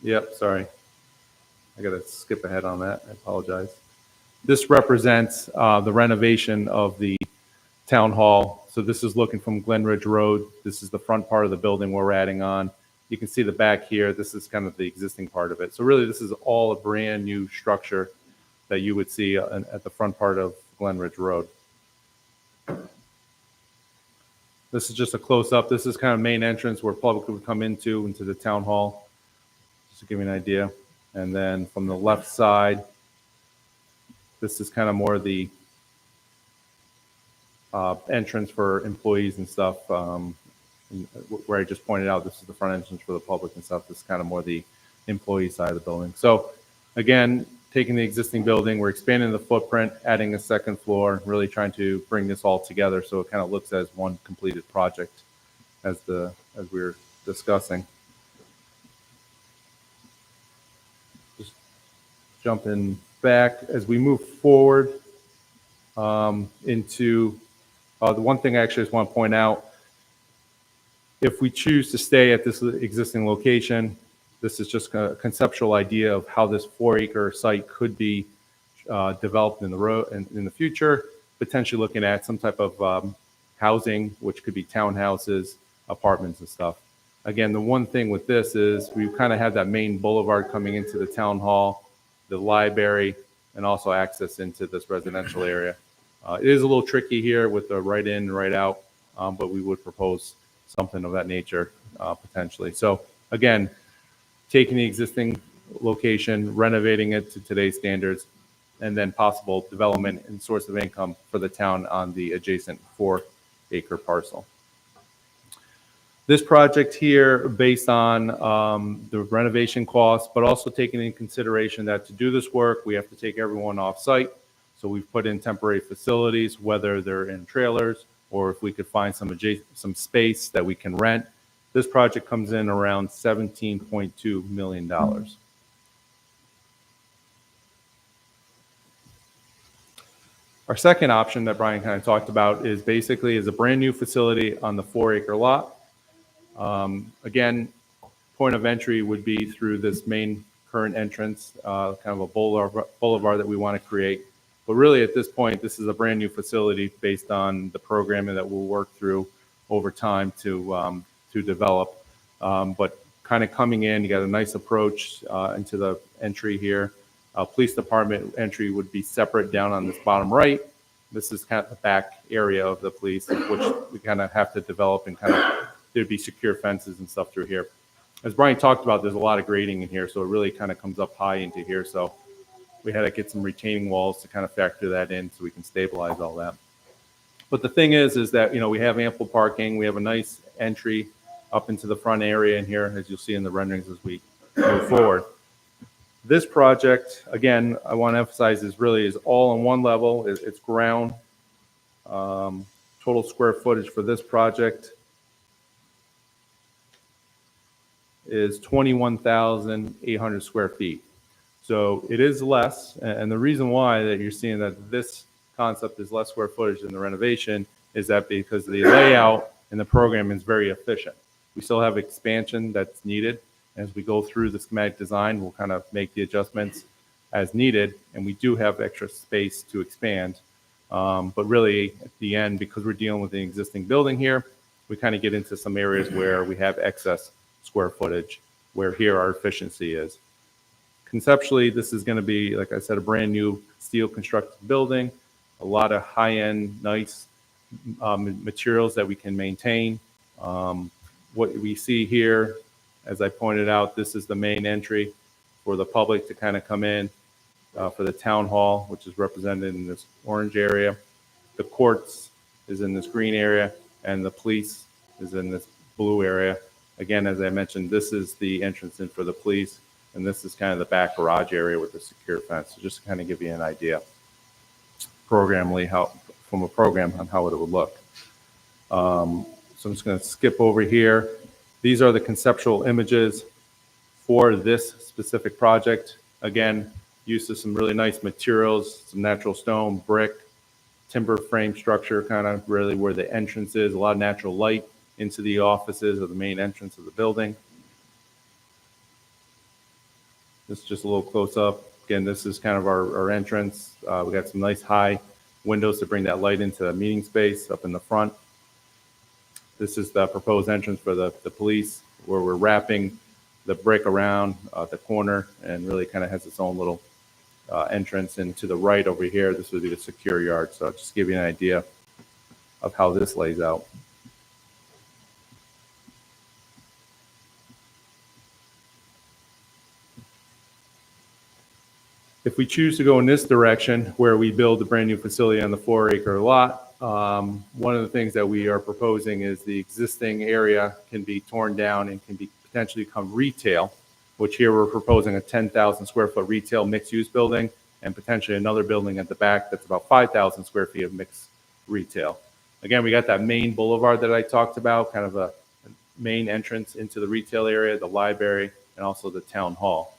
Yep, sorry. I got to skip ahead on that. I apologize. This represents the renovation of the town hall. So this is looking from Glen Ridge Road. This is the front part of the building we're adding on. You can see the back here. This is kind of the existing part of it. So really, this is all a brand new structure that you would see at the front part of Glen Ridge Road. This is just a close-up. This is kind of main entrance where public would come into the town hall, just to give you an idea. And then from the left side, this is kind of more the entrance for employees and stuff. Where I just pointed out, this is the front entrance for the public and stuff. This is kind of more the employee side of the building. So again, taking the existing building, we're expanding the footprint, adding a second floor, really trying to bring this all together so it kind of looks as one completed project as we were discussing. Just jumping back as we move forward into the one thing I actually just want to point out. If we choose to stay at this existing location, this is just a conceptual idea of how this 4-acre site could be developed in the future, potentially looking at some type of housing, which could be townhouses, apartments and stuff. Again, the one thing with this is we kind of have that main boulevard coming into the town hall, the library, and also access into this residential area. It is a little tricky here with the right in and right out, but we would propose something of that nature potentially. So again, taking the existing location, renovating it to today's standards, and then possible development and source of income for the town on the adjacent 4-acre parcel. This project here, based on the renovation costs, but also taking into consideration that to do this work, we have to take everyone off-site. So we've put in temporary facilities, whether they're in trailers or if we could find some space that we can rent. This project comes in around $17.2 million. Our second option that Brian kind of talked about is basically a brand new facility on the 4-acre lot. Again, point of entry would be through this main current entrance, kind of a boulevard that we want to create. But really at this point, this is a brand new facility based on the programming that we'll work through over time to develop. But kind of coming in, you got a nice approach into the entry here. Police department entry would be separate down on this bottom right. This is kind of the back area of the police, which we kind of have to develop, and kind of there'd be secure fences and stuff through here. As Brian talked about, there's a lot of grading in here, so it really kind of comes up high into here. So we had to get some retaining walls to kind of factor that in so we can stabilize all that. But the thing is that, we have ample parking. We have a nice entry up into the front area in here, as you'll see in the renderings as we move forward. This project, again, I want to emphasize, is all on one level. It's ground. Total square footage for this project is 21,800 square feet. So it is less, and the reason why that you're seeing that this concept is less square footage than the renovation is that because the layout and the program is very efficient. We still have expansion that's needed. As we go through the schematic design, we'll kind of make the adjustments as needed, and we do have extra space to expand. But really, at the end, because we're dealing with the existing building here, we kind of get into some areas where we have excess square footage, where here our efficiency is. Conceptually, this is going to be, like I said, a brand new steel constructed building, a lot of high-end, nice materials that we can maintain. What we see here, as I pointed out, this is the main entry for the public to kind of come in, for the town hall, which is represented in this orange area. The courts is in this green area, and the police is in this blue area. Again, as I mentioned, this is the entrance in for the police, and this is kind of the back garage area with the secure fence. So just to kind of give you an idea, from a program on how it would look. So I'm just going to skip over here. These are the conceptual images for this specific project. Again, use of some really nice materials, some natural stone, brick, timber frame structure, kind of really where the entrance is, a lot of natural light into the offices or the main entrance of the building. This is just a little close up. Again, this is kind of our entrance. We got some nice high windows to bring that light into the meeting space up in the front. This is the proposed entrance for the police, where we're wrapping the brick around the corner, and really kind of has its own little entrance. And to the right over here, this would be the secure yard. So I'll just give you an idea of how this lays out. If we choose to go in this direction, where we build a brand new facility on the 4-acre lot, one of the things that we are proposing is the existing area can be torn down and can be potentially become retail, which here we're proposing a 10,000 square foot retail mixed use building, and potentially another building at the back that's about 5,000 square feet of mixed retail. Again, we got that main boulevard that I talked about, kind of a main entrance into the retail area, the library, and also the town hall.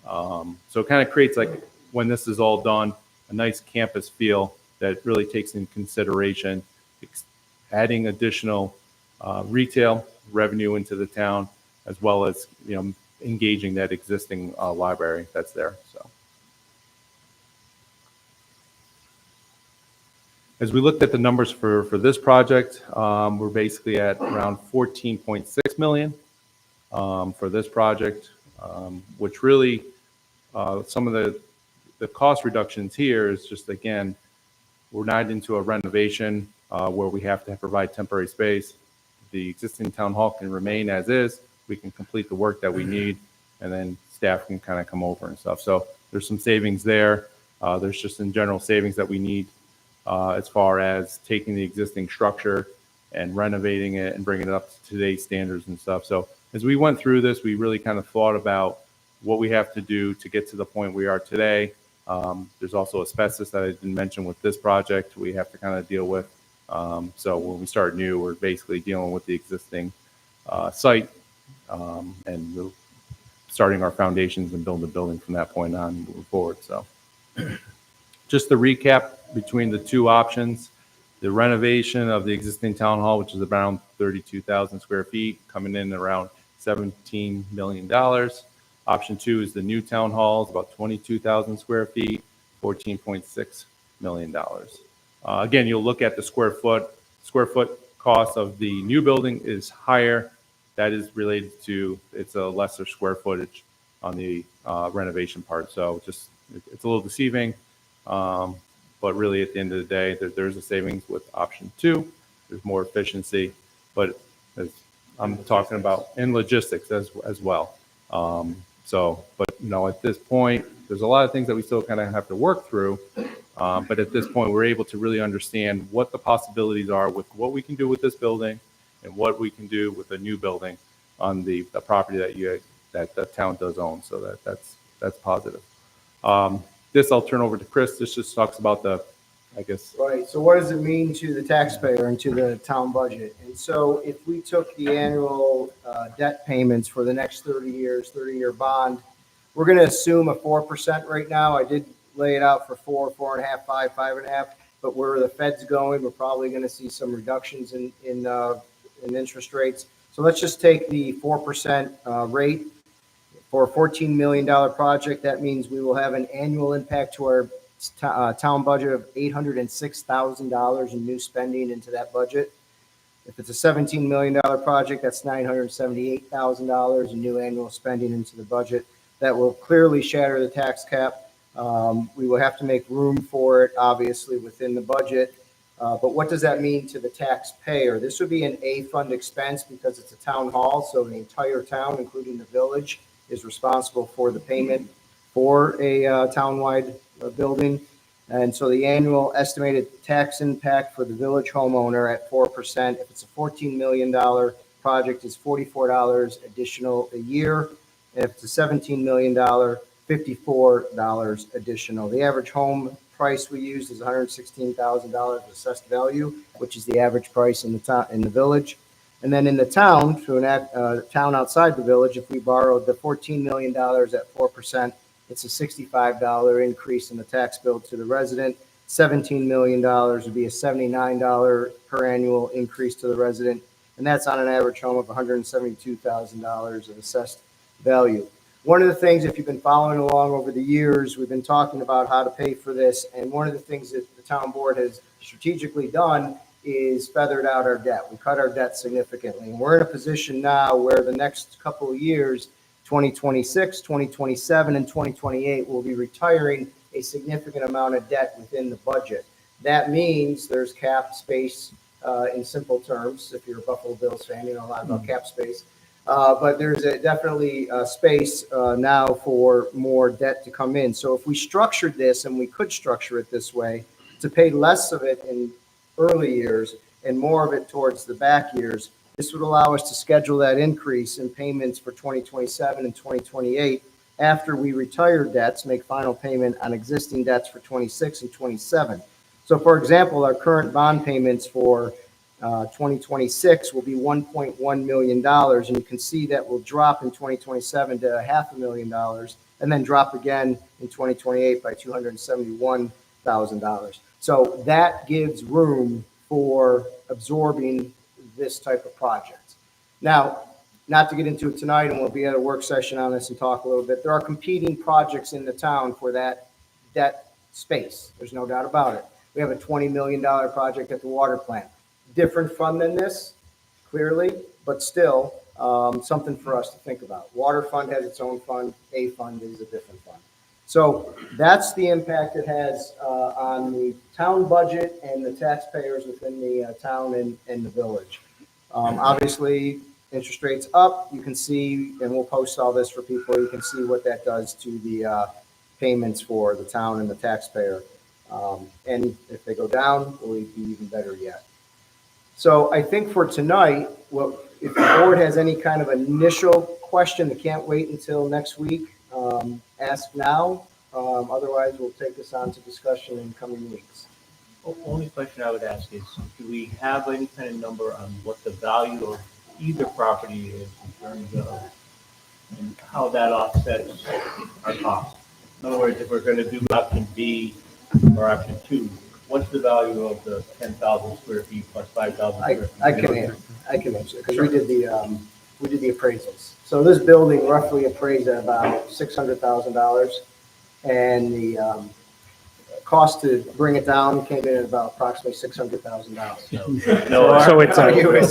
So it kind of creates, like, when this is all done, a nice campus feel that really takes into consideration adding additional retail revenue into the town, as well as engaging that existing library that's there. So as we looked at the numbers for this project, we're basically at around 14.6 million for this project, which really some of the cost reductions here is just, again, we're not into a renovation where we have to provide temporary space. The existing town hall can remain as is. We can complete the work that we need and then staff can kind of come over and stuff. So there's some savings there. There's just in general savings that we need as far as taking the existing structure and renovating it and bringing it up to today's standards and stuff. So as we went through this, we really kind of thought about what we have to do to get to the point we are today. There's also asbestos that I didn't mention with this project we have to kind of deal with. So when we start new, we're basically dealing with the existing site and we're starting our foundations and building the building from that point on moving forward. So just to recap between the two options, the renovation of the existing town hall, which is around 32,000 square feet, coming in around $17 million. Option 2 is the new town hall, it's about 22,000 square feet, $14.6 million. Again, you'll look at the square foot cost of the new building is higher. That is related to, it's a lesser square footage on the renovation part. So just, it's a little deceiving. But really at the end of the day, there's a savings with option 2. There's more efficiency, but as I'm talking about in logistics as well. But at this point, there's a lot of things that we still kind of have to work through. But at this point, we're able to really understand what the possibilities are with what we can do with this building and what we can do with a new building on the property that the town does own. So that's positive. This I'll turn over to Chris. This just talks about Right. So what does it mean to the taxpayer and to the town budget? And so if we took the annual debt payments for the next 30 years, 30-year bond, we're going to assume a 4% right now. I did lay it out for 4, 4.5, 5, 5.5. But where the Fed's going, we're probably going to see some reductions in interest rates. So let's just take the 4% rate. For a $14 million project, that means we will have an annual impact to our town budget of $806,000 in new spending into that budget. If it's a $17 million project, that's $978,000 in new annual spending into the budget. That will clearly shatter the tax cap. We will have to make room for it, obviously, within the budget. But what does that mean to the taxpayer? This would be an A-fund expense because it's a town hall, so the entire town, including the village, is responsible for the payment for a townwide building. And so the annual estimated tax impact for the village homeowner at 4%, if it's a $14 million project, is $44 additional a year. And if it's a $17 million, $54 additional. The average home price we used is $116,000 assessed value, which is the average price in the village. And then in the town, to a town outside the village, if we borrowed the $14 million at 4%, it's a $65 increase in the tax bill to the resident. $17 million would be a $79 per annual increase to the resident. And that's on an average home of $172,000 of assessed value. One of the things, if you've been following along over the years, we've been talking about how to pay for this. And one of the things that the town board has strategically done is feathered out our debt. We cut our debt significantly. And we're in a position now where the next couple of years, 2026, 2027, and 2028, we'll be retiring a significant amount of debt within the budget. That means there's cap space in simple terms. If you're a Buffalo Bills fan, you know a lot about cap space. But there's definitely space now for more debt to come in. So if we structured this, and we could structure it this way, to pay less of it in early years and more of it towards the back years, this would allow us to schedule that increase in payments for 2027 and 2028 after we retire debts, make final payment on existing debts for 26 and 27. So for example, our current bond payments for 2026 will be $1.1 million, and you can see that will drop in 2027 to $500,000 and then drop again in 2028 by $271,000. So that gives room for absorbing this type of project. Now, not to get into it tonight, and we'll be at a work session on this and talk a little bit, there are competing projects in the town for that debt space. There's no doubt about it. We have a $20 million project at the water plant. Different fund than this, clearly, but still something for us to think about. Water fund has its own fund. A fund is a different fund. So that's the impact it has on the town budget and the taxpayers within the town and the village. Obviously, interest rates up, you can see, and we'll post all this for people, you can see what that does to the payments for the town and the taxpayer. And if they go down, it will be even better yet. So I think for tonight, well, if the board has any kind of initial question, they can't wait until next week, ask now. Otherwise, we'll take this on to discussion in coming weeks. Only question I would ask is, do we have any kind of number on what the value of either property is in terms of and how that offsets our costs? In other words, if we're going to do option B or option 2, what's the value of the 10,000 square feet plus 5,000 square feet? I can answer, because we did the appraisals. So this building roughly appraised at about $600,000, and the cost to bring it down came in at about approximately $600,000. So it's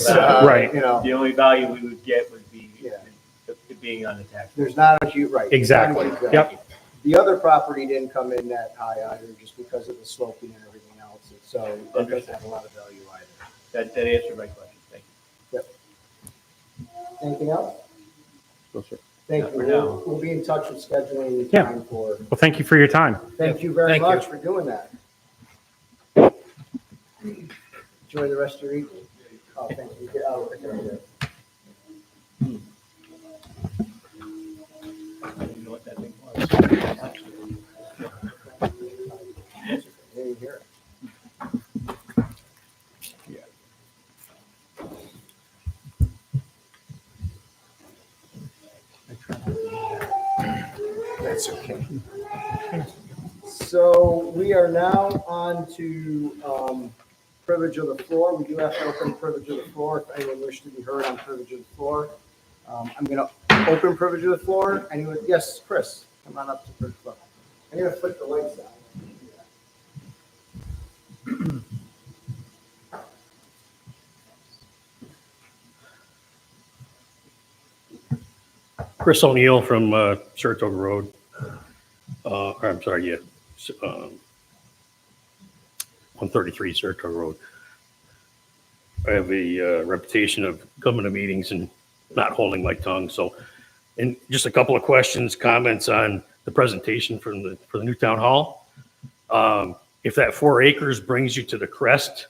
right. You know, The only value we would get would be Yeah. it being on the tax. there's not a huge, right. Exactly. Not a huge Yep. value. The other property didn't come in that high either, just because of the sloping and everything else. And so that doesn't have a lot of value either. That answered my question. Thank you. Anything else? No, sir. Thank Not you. for now. We'll be in touch with scheduling Yeah. time for. Well, thank you for your time. Thank you very Thank you. much for doing that. Enjoy the rest of your evening. Oh, thank you. I'll pick it up there. You know what that thing was? Yeah, you hear it. That's okay. So we are now on to privilege of the floor. We do have to open privilege of the floor if anyone wishes to be heard on privilege of the floor. I'm going to open privilege of the floor. Anyone? Yes, Chris, come on up to privilege of the floor. I'm going to flip the lights on. Chris O'Neill from Saratoga Road. Or I'm sorry, yeah. 133 Saratoga Road. I have a reputation of coming to meetings and not holding my tongue. So, and just a couple of questions, comments on the presentation for the new town hall. If that 4 acres brings you to the crest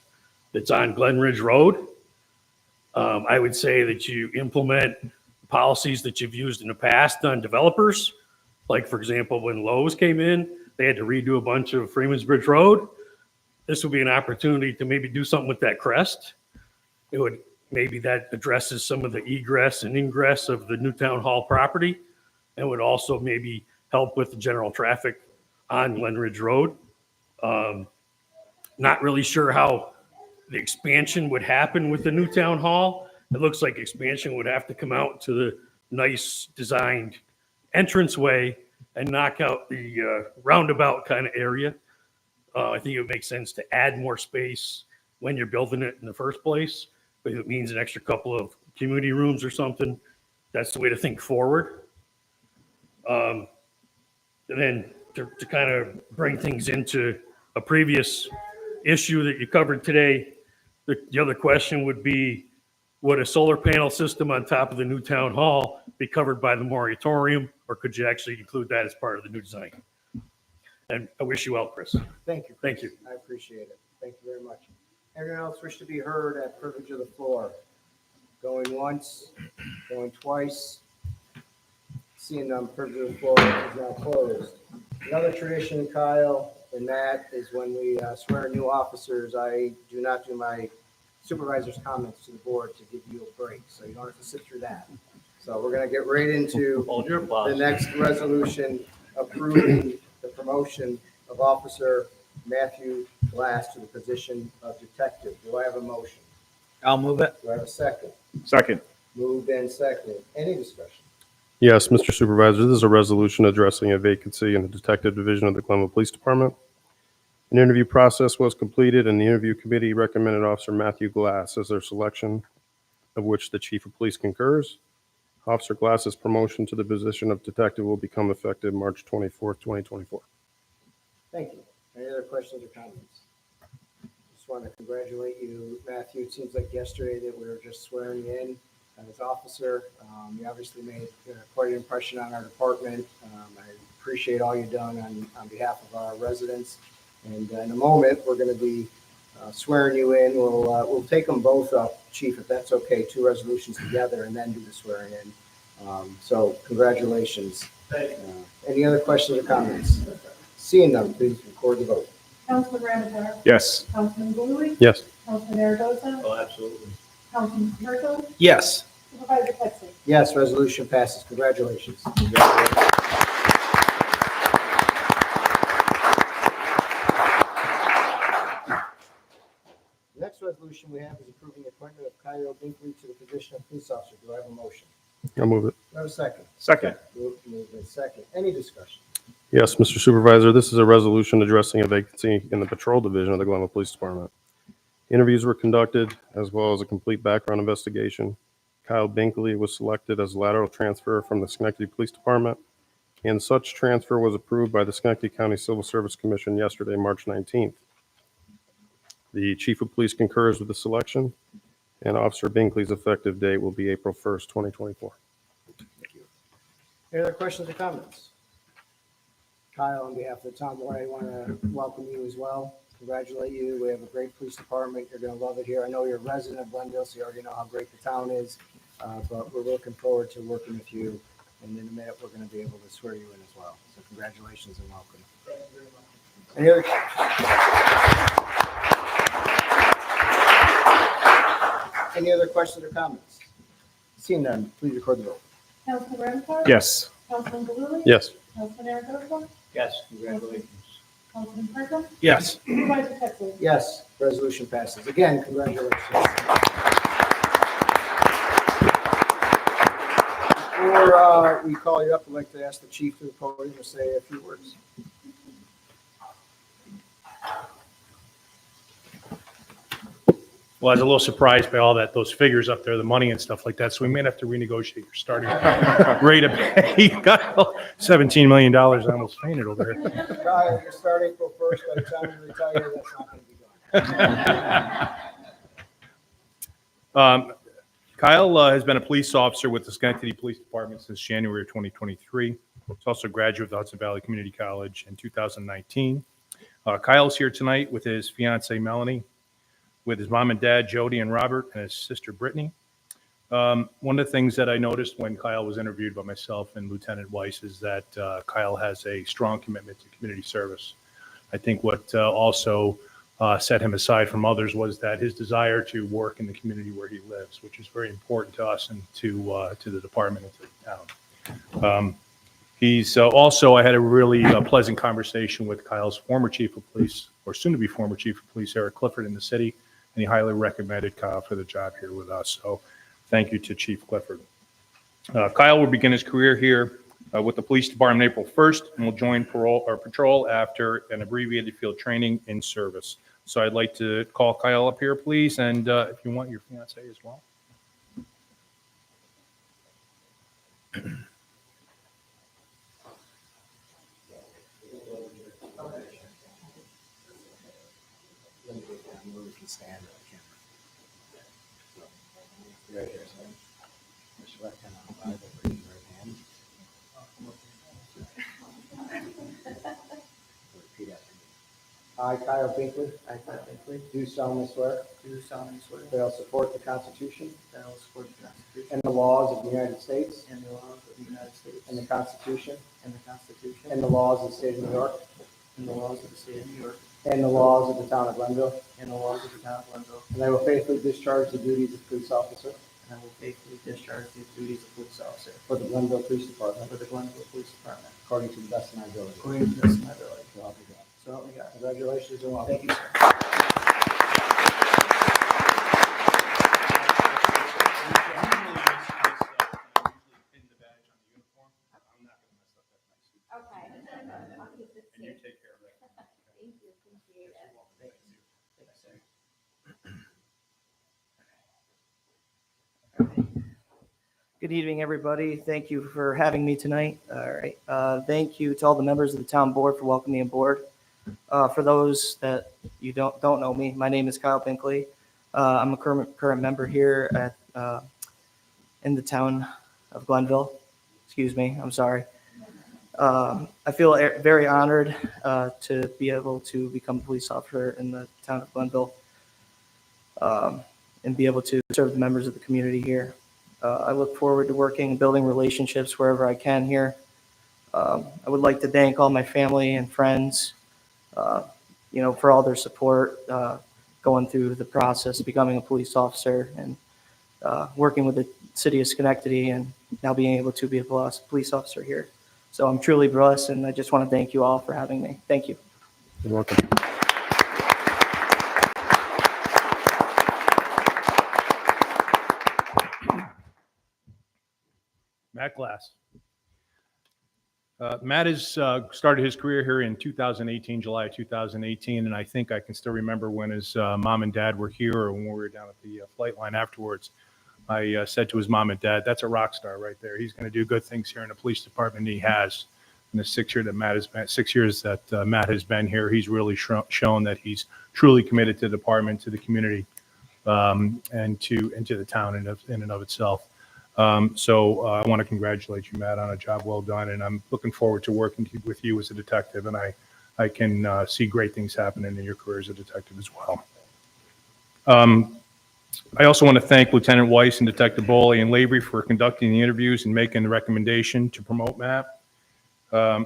that's on Glen Ridge Road, I would say that you implement policies that you've used in the past on developers. Like, for example, when Lowe's came in, they had to redo a bunch of Freeman's Bridge Road. This would be an opportunity to maybe do something with that crest. It would, maybe that addresses some of the egress and ingress of the new town hall property, and would also maybe help with the general traffic on Glen Ridge Road. Not really sure how the expansion would happen with the new town hall. It looks like expansion would have to come out to the nice designed entranceway and knock out the roundabout kind of area. I think it would make sense to add more space when you're building it in the first place. But if it means an extra couple of community rooms or something, that's the way to think forward. And then to kind of bring things into a previous issue that you covered today, the other question would be, would a solar panel system on top of the new town hall be covered by the moratorium, or could you actually include that as part of the new design? And I wish you well, Chris. Thank you. Thank you. I appreciate it. Thank you very much. Anyone else wish to be heard at privilege of the floor? Going once, going twice. Seeing none, privilege of the floor is now closed. Another tradition, Kyle and Matt, is when we swear new officers, I do not do my supervisor's comments to the board to give you a break, so you don't have to sit through that. So we're going to get right into Hold your applause. the next resolution approving the promotion of Officer Matthew Glass to the position of detective. Do I have a motion? I'll move it. Do I have a second? Second. Moved and seconded. Any discussion? Yes, Mr. Supervisor, this is a resolution addressing a vacancy in the Detective Division of the Glenville Police Department. An interview process was completed, and the interview committee recommended Officer Matthew Glass as their selection, of which the Chief of Police concurs. Officer Glass's promotion to the position of detective will become effective March 24th, 2024. Thank you. Any other questions or comments? Just want to congratulate you, Matthew. It seems like yesterday that we were just swearing in. as officer. You obviously made quite an impression on our department. I appreciate all you've done on behalf of our residents. And in a moment, we're going to be swearing you in. We'll take them both up, Chief, if that's okay, 2 resolutions together and then do the swearing in. So congratulations. Any other questions or comments? Seeing none, please record the vote. Councilman Ramichardt? Yes. Councilman Blue? Yes. Councilman Aragosa? Oh, absolutely. Councilman Hirschel? Yes. Supervisor Pettsley? Yes, resolution passes. Congratulations. The next resolution we have is approving the appointment of Kyle Binkley to the position of police officer. Do I have a motion? I'll move it. Do I have a second? Second. Moved in second. Any discussion? Yes, Mr. Supervisor, this is a resolution addressing a vacancy in the Patrol Division of the Glenville Police Department. Interviews were conducted, as well as a complete background investigation. Kyle Binkley was selected as lateral transfer from the Schenectady Police Department, and such transfer was approved by the Schenectady County Civil Service Commission yesterday, March 19th. The Chief of Police concurs with the selection, and Officer Binkley's effective date will be April 1st, 2024. Any other questions or comments? Kyle, on behalf of the town board, I want to welcome you as well. Congratulate you. We have a great police department. You're going to love it here. I know you're a resident of Glenville, so you already know how great the town is. But we're looking forward to working with you. And in a minute, we're going to be able to swear you in as well. So congratulations and welcome. Any other? Any other questions or comments? Seeing none, please record the vote. Councilman Ramichardt? Yes. Councilman Blue? Yes. Councilman Aragosa? Yes, congratulations. Councilman Hirschel? Yes. Supervisor Pettsley? Yes, resolution passes. Again, congratulations. Before we call you up, I'd like to ask the chief to the podium to say a few words. Well, I was a little surprised by all those figures up there, the money and stuff like that. So we may have to renegotiate your starting rate of pay. You got $17 million. I almost fainted over here. Kyle, you start April 1st. By the time you retire, that's not going to be gone. Kyle has been a police officer with the Schenectady Police Department since January of 2023. He's also a graduate of the Hudson Valley Community College in 2019. Kyle's here tonight with his fiancee, Melanie, with his mom and dad, Jody and Robert, and his sister, Brittany. One of the things that I noticed when Kyle was interviewed by myself and Lieutenant Weiss is that Kyle has a strong commitment to community service. I think what also set him aside from others was that his desire to work in the community where he lives, which is very important to us and to the department and to the town. He's also, I had a really pleasant conversation with Kyle's former chief of police, or soon to be former chief of police, Eric Clifford, in the city. And he highly recommended Kyle for the job here with us. So thank you to Chief Clifford. Kyle will begin his career here with the police department April 1st and will join patrol after an abbreviated field training in service. So I'd like to call Kyle up here, please. And if you want your fiance as well. Stand on the camera. Right here, so push your left hand on the Bible, raise your right hand. Repeat after me. I, Kyle Binkley. I, Kyle Binkley. Do solemnly swear. Do solemnly swear. That I will support the Constitution. That I will support the Constitution. And the laws of the United States. And the laws of the United States. And the Constitution. And the Constitution. And the laws of the state of New York. And the laws of the state of New York. And the laws of the town of Glenville. And the laws of the town of Glenville. And I will faithfully discharge the duties of police officer. And I will faithfully discharge the duties of police officer. For the Glenville Police Department. For the Glenville Police Department. According to the best of my ability. According to the best of my ability. So help me God. So help me God. Congratulations and welcome. Thank you, sir. Good evening, everybody. Thank you for having me tonight. All right. Thank you to all the members of the town board for welcoming me aboard. For those that you don't know me, my name is Kyle Binkley. I'm a current member here at in the town of Glenville. Excuse me, I'm sorry. I feel very honored to be able to become a police officer in the town of Glenville and be able to serve the members of the community here. I look forward to working and building relationships wherever I can here. I would like to thank all my family and friends, for all their support going through the process of becoming a police officer and working with the city of Schenectady and now being able to be a police officer here. So I'm truly blessed, and I just want to thank you all for having me. Thank you. You're welcome. Matt Glass. Matt has started his career here in 2018, July 2018, and I think I can still remember when his mom and dad were here or when we were down at the flight line afterwards. I said to his mom and dad, that's a rock star right there. He's going to do good things here in the police department. He has. In the 6 years that Matt has been here, he's really shown that he's truly committed to the department, to the community, and to the town in and of itself. So I want to congratulate you, Matt, on a job well done, and I'm looking forward to working with you as a detective, and I can see great things happening in your career as a detective as well. I also want to thank Lieutenant Weiss and Detective Bowley and Lavery for conducting the interviews and making the recommendation to promote Matt.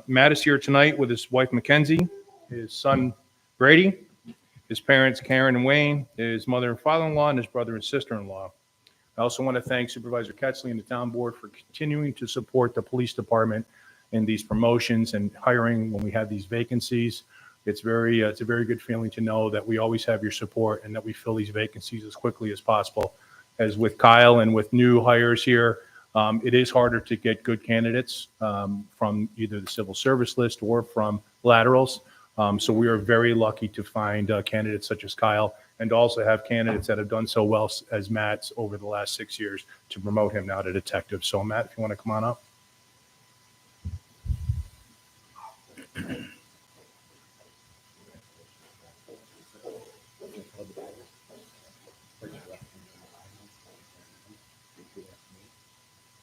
Matt is here tonight with his wife, Mackenzie, his son, Brady, his parents, Karen and Wayne, his mother and father-in-law, and his brother and sister-in-law. I also want to thank Supervisor Ketzley and the town board for continuing to support the police department in these promotions and hiring when we have these vacancies. It's a very good feeling to know that we always have your support and that we fill these vacancies as quickly as possible. As with Kyle and with new hires here, it is harder to get good candidates from either the civil service list or from laterals. So we are very lucky to find candidates such as Kyle and also have candidates that have done so well as Matt's over the last 6 years to promote him now to detective. So Matt, if you want to come on up.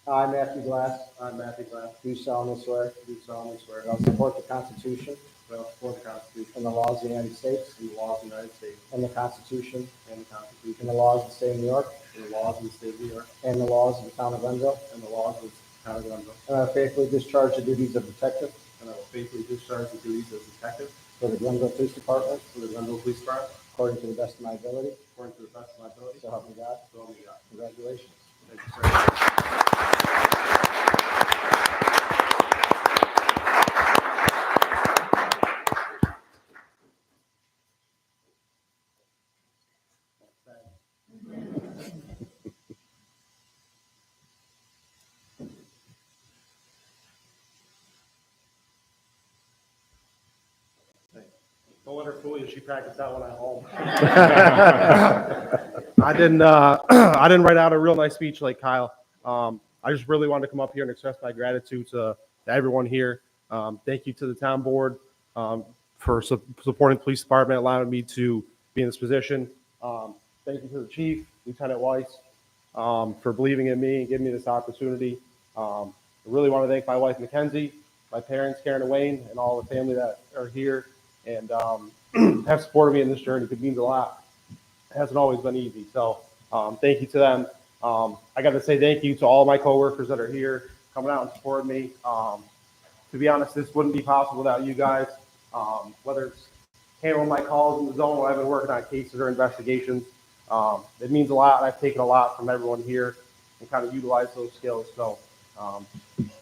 I, Matthew Glass, I, Matthew Glass, do solemnly swear do solemnly swear that I will support the Constitution that I will support the Constitution and the laws of the United States and the laws of the United States and the Constitution and the Constitution and the laws of the state of New York and the laws of the state of New York and the laws of the town of Glenville, and the laws of the town of Glenville. and I will faithfully discharge the duties of detective And I will faithfully discharge the duties of detective for the Glenville Police Department for the Glenville Police Department according to the best of my ability. according to the best of my ability. So help me God. So help me God. Congratulations. Thank you, sir. Don't let her fool you. She practiced that one at home. I didn't write out a real nice speech like Kyle. I just really wanted to come up here and express my gratitude to everyone here. Thank you to the town board for supporting the police department, allowing me to be in this position. Thank you to the chief, Lieutenant Weiss, for believing in me and giving me this opportunity. I really want to thank my wife, Mackenzie, my parents, Karen and Wayne, and all the family that are here and have supported me in this journey. It means a lot. It hasn't always been easy. So thank you to them. I got to say thank you to all my coworkers that are here coming out and supporting me. To be honest, this wouldn't be possible without you guys. Whether it's handling my calls in the zone when I've been working on cases or investigations, it means a lot. I've taken a lot from everyone here and kind of utilized those skills. So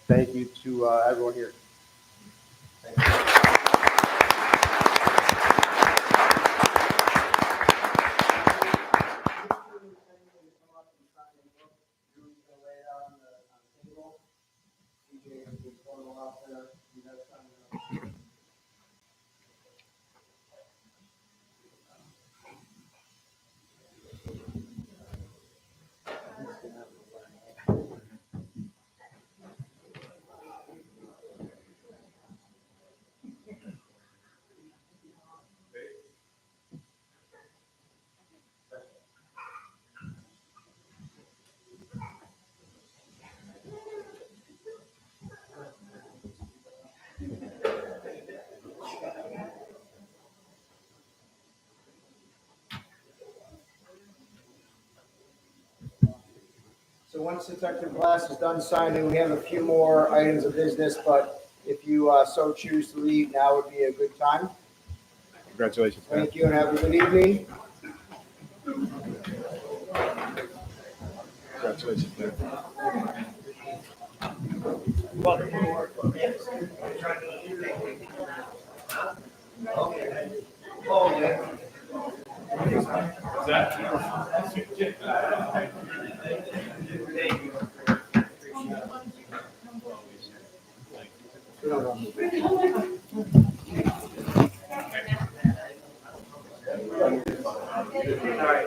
thank you to everyone here. Thank you. So once Detective Glass is done signing, we have a few more items of business, but if you so choose to leave, now would be a good time. Congratulations, man. Thank you and have a good evening. Congratulations, man.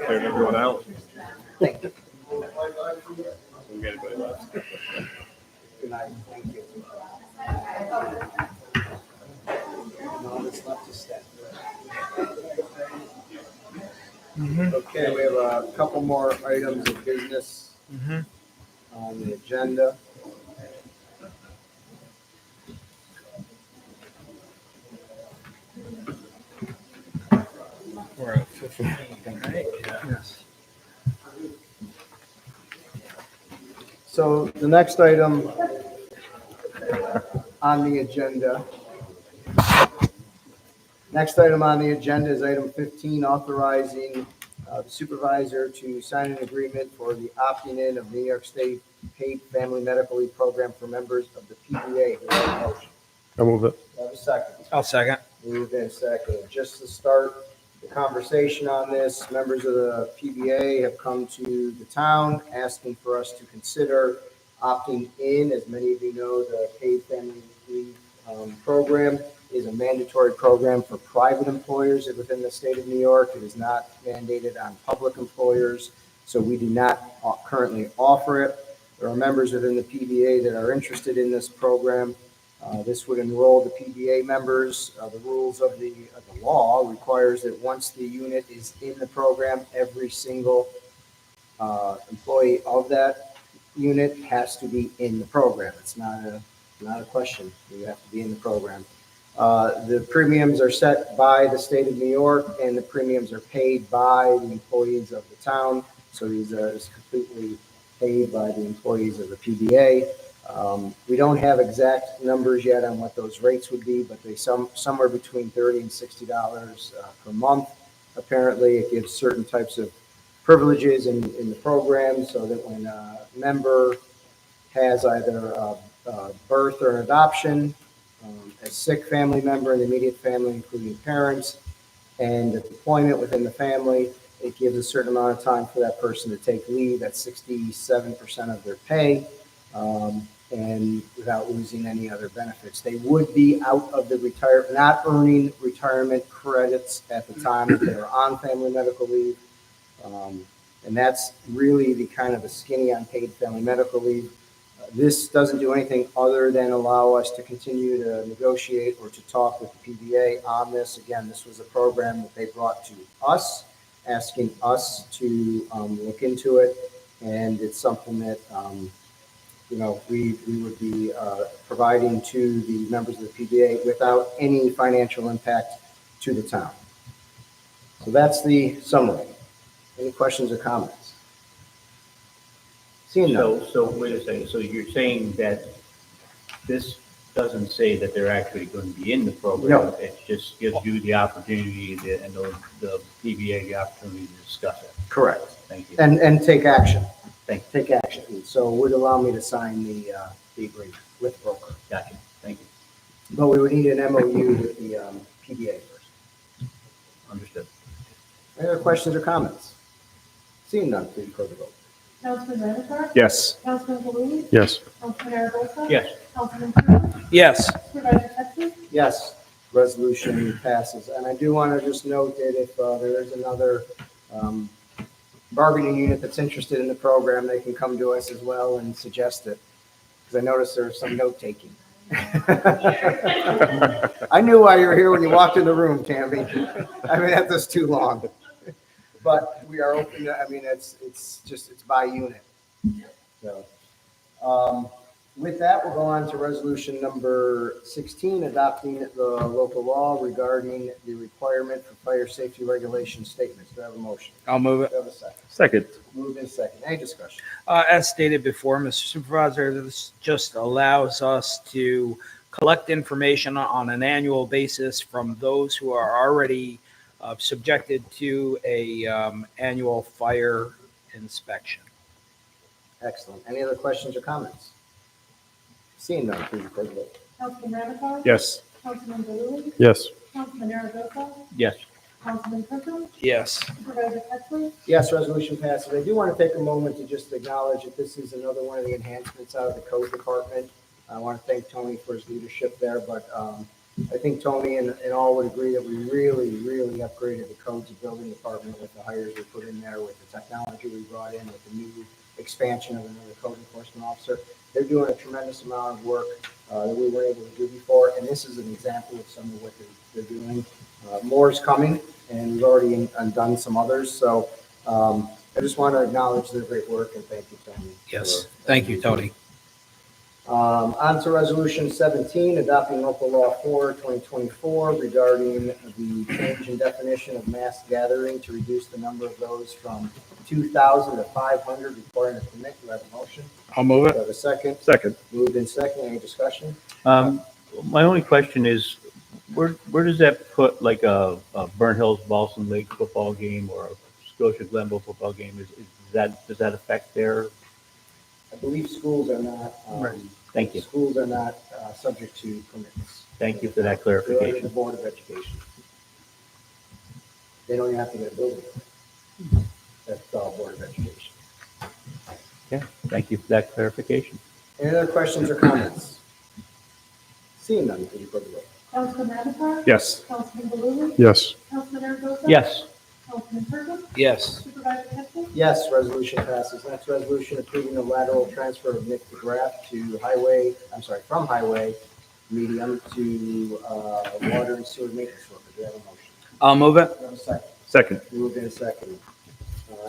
Cleared everyone out. Thank you. Didn't get anybody left. Good night. Thank you. No, this left is staff. Okay, we have a couple more items of business on the agenda. We're at 15, right? Yes. So the next item on the agenda. Next item on the agenda is item 15, authorizing the supervisor to sign an agreement for the opting in of New York State paid family medical leave program for members of the PBA. Do I have a motion? I'll move it. Do I have a second? I'll second. Moved and seconded. Just to start the conversation on this, members of the PBA have come to the town asking for us to consider opting in. As many of you know, the paid family leave program is a mandatory program for private employers within the state of New York. It is not mandated on public employers, so we do not currently offer it. There are members within the PBA that are interested in this program. This would enroll the PBA members. The rules of the law requires that once the unit is in the program, every single employee of that unit has to be in the program. It's not a question. You have to be in the program. The premiums are set by the state of New York, and the premiums are paid by the employees of the town. So these are completely paid by the employees of the PBA. We don't have exact numbers yet on what those rates would be, but they somewhere between $30 and $60 per month. Apparently, it gives certain types of privileges in the program, so that when a member has either a birth or an adoption, a sick family member in the immediate family, including parents, and a deployment within the family, it gives a certain amount of time for that person to take leave at 67% of their pay, and without losing any other benefits. They would be out of the not earning retirement credits at the time that they are on family medical leave. And that's really the kind of a skinny unpaid family medical leave. This doesn't do anything other than allow us to continue to negotiate or to talk with the PBA on this. Again, this was a program that they brought to us, asking us to look into it. And it's something that, we would be providing to the members of the PBA without any financial impact to the town. So that's the summary. Any questions or comments? Seeing none. So wait a second, so you're saying that this doesn't say that they're actually going to be in the program? No. It just gives you the opportunity and the PBA the opportunity to discuss it? Correct. Thank you. And take action. Thank you. Take action. So it would allow me to sign the agreement with the broker. Gotcha. Thank you. But we would need an MOU with the PBA first. Understood. Any other questions or comments? Seeing none, please record the vote. Councilman Redditor? Yes. Councilman Blue? Yes. Councilman Aragosa? Yes. Councilman Cruz? Yes. Supervisor Pettsley? Yes, resolution passes. And I do want to just note that if there is another bargaining unit that's interested in the program, they can come to us as well and suggest it. Because I noticed there's some note taking. I knew why you were here when you walked in the room, Tammy. I mean, that's just too long. But we are open to, it's by unit. So, With that, we'll go on to resolution number 16, adopting the local law regarding the requirement for fire safety regulation statements. Do I have a motion? I'll move it. Do I have a second? Second. Moved in second. Any discussion? As stated before, Mr. Supervisor, this just allows us to collect information on an annual basis from those who are already subjected to a annual fire inspection. Excellent. Any other questions or comments? Seeing none, please record the vote. Councilman Ramichardt? Yes. Councilman Blue? Yes. Councilman Aragosa? Yes. Councilman Kirkland? Yes. Supervisor Pettsley? Yes, resolution passes. I do want to take a moment to just acknowledge that this is another one of the enhancements out of the code department. I want to thank Tony for his leadership there, but I think Tony and all would agree that we really, really upgraded the codes of building department with the hires we put in there, with the technology we brought in, with the new expansion of another code enforcement officer. They're doing a tremendous amount of work that we were able to do before, and this is an example of some of what they're doing. More is coming, and we've already done some others. So I just want to acknowledge their great work and thank you, Tony. Yes. Thank you, Tony. On to resolution 17, adopting local law 4/2024 regarding the change in definition of mass gathering to reduce the number of those from 2,000 to 500 requiring a permit. Do I have a motion? I'll move Do it. I have a second? Second. Moved in second. Any discussion? My only question is, where does that put like a Burnt Hills Boston Lake football game or a Scotia Glenville football game? Does that affect their? I believe schools are not. Thank you. Schools are not subject to permits. Thank you for that They're under the clarification. Board of Education. They don't even have to get a building. That's all Board of Education. Yeah, thank you for that clarification. Any other questions or comments? Seeing none, please record the vote. Councilman Ramichardt? Yes. Councilman Blue? Yes. Councilman Aragosa? Yes. Councilman Kirkland? Yes. Supervisor Pettsley? Yes, resolution passes. Next resolution approving the lateral transfer of Nick DeGraff from highway medium to water and sewer maintenance worker. Do you have a motion? I'll move it. Do you have a second? Second. Moved in second.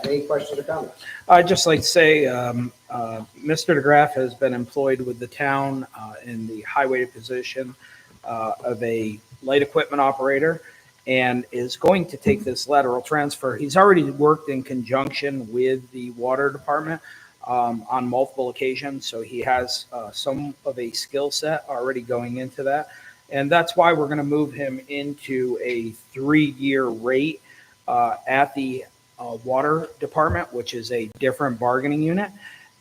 Any questions or comments? I'd just like to say, Mr. DeGraff has been employed with the town in the highway position of a light equipment operator and is going to take this lateral transfer. He's already worked in conjunction with the water department on multiple occasions, so he has some of a skill set already going into that. And that's why we're going to move him into a 3-year rate at the water department, which is a different bargaining unit.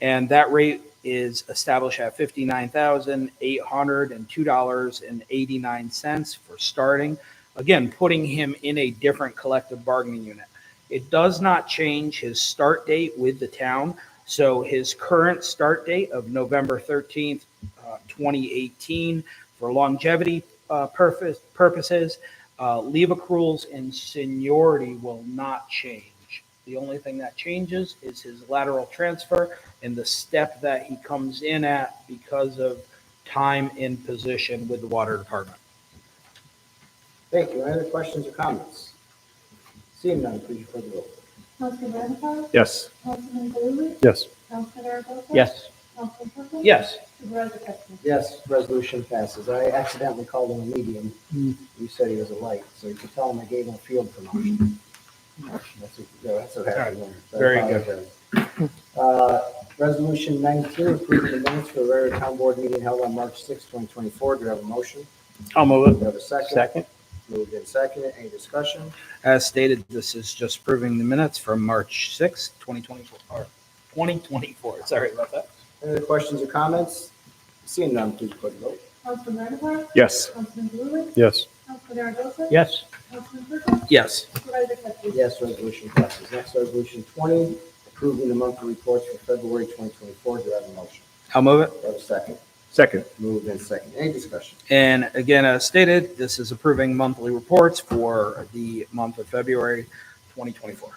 And that rate is established at $59,802.89 for starting. Again, putting him in a different collective bargaining unit. It does not change his start date with the town. So his current start date of November 13th, 2018, for longevity purposes, leave accruals and seniority will not change. The only thing that changes is his lateral transfer and the step that he comes in at because of time in position with the water department. Thank you. Any other questions or comments? Seeing none, please record the vote. Councilman Ramichardt? Yes. Councilman Blue? Yes. Councilman Aragosa? Yes. Councilman Kirkland? Yes. Supervisor Pettsley? Yes, resolution passes. I accidentally called him a medium. You said he was a light, so you can tell him I gave him a field promotion. That's what happened there. Very good. Resolution 19, approving the minutes for the regular town board meeting held on March 6, 2024. Do you have a motion? I'll move Do it. you have a second? Second. Moved in second. Any discussion? As stated, this is just proving the minutes from March 6, 2024, or 2024. Sorry about that. Any other questions or comments? Seeing none, please record the vote. Councilman Ramichardt? Yes. Councilman Blue? Yes. Councilman Aragosa? Yes. Councilman Kirkland? Yes. Supervisor Pettsley? Yes, resolution passes. Next, resolution 20, approving the monthly reports for February 2024. Do you have a motion? I'll move it. Do you have a second? Second. Moved in second. Any discussion? And again, as stated, this is approving monthly reports for the month of February 2024.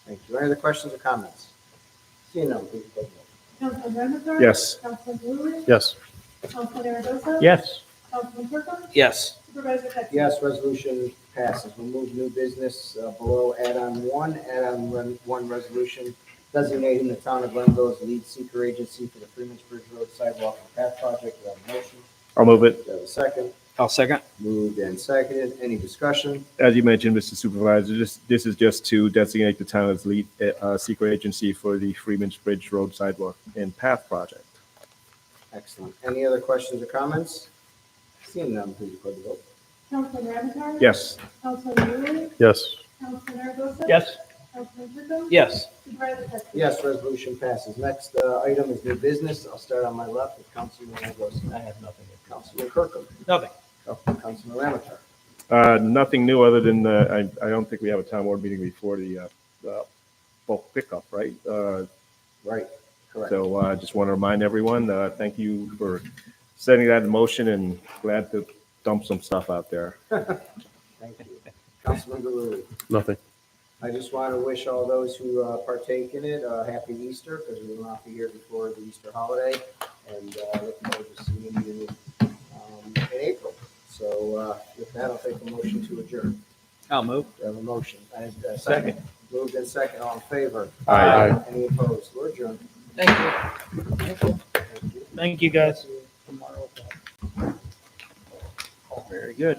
Thank you. Any other questions or comments? Seeing none, please record the vote. Councilman Ramichardt? Yes. Councilman Blue? Yes. Councilman Aragosa? Yes. Councilman Kirkland? Yes. Supervisor Pettsley? Yes, resolution passes. We'll move new business below add-on 1, add-on 1 resolution designating the town of Glenville as lead seeker agency for the Freeman's Bridge Road Sidewalk and Path Project. Do I have a motion? I'll move it. Do I have a second? I'll second. Moved and seconded. Any discussion? As you mentioned, Mr. Supervisor, this is just to designate the town as lead secret agency for the Freeman's Bridge Road Sidewalk and Path Project. Excellent. Any other questions or comments? Seeing none, please record the vote. Councilman Ramichardt? Yes. Councilman Euring? Yes. Councilman Aragosa? Yes. Councilman Britton? Yes. Supervisor Pettsley? Yes, resolution passes. Next item is new business. I'll start on my left with Councilman Aragosa. I have nothing. Councilman Kirkham. Nothing. Councilman Ramichardt. Nothing new other than, I don't think we have a town board meeting before the bulk pickup, right? Right, correct. So I just want to remind everyone, thank you for setting that in motion and glad to dump some stuff out there. Thank you. Councilman Galuri. Nothing. I just want to wish all those who partake in it a happy Easter, because we will not be here before the Easter holiday, and look forward to seeing you in April. So with that, I'll take a motion to adjourn. I'll move. We have a motion. I have a Second. Moved in second. All in favor? Aye. Any opposed? We're adjourned. Thank you. Thank you, guys. Tomorrow. Very good.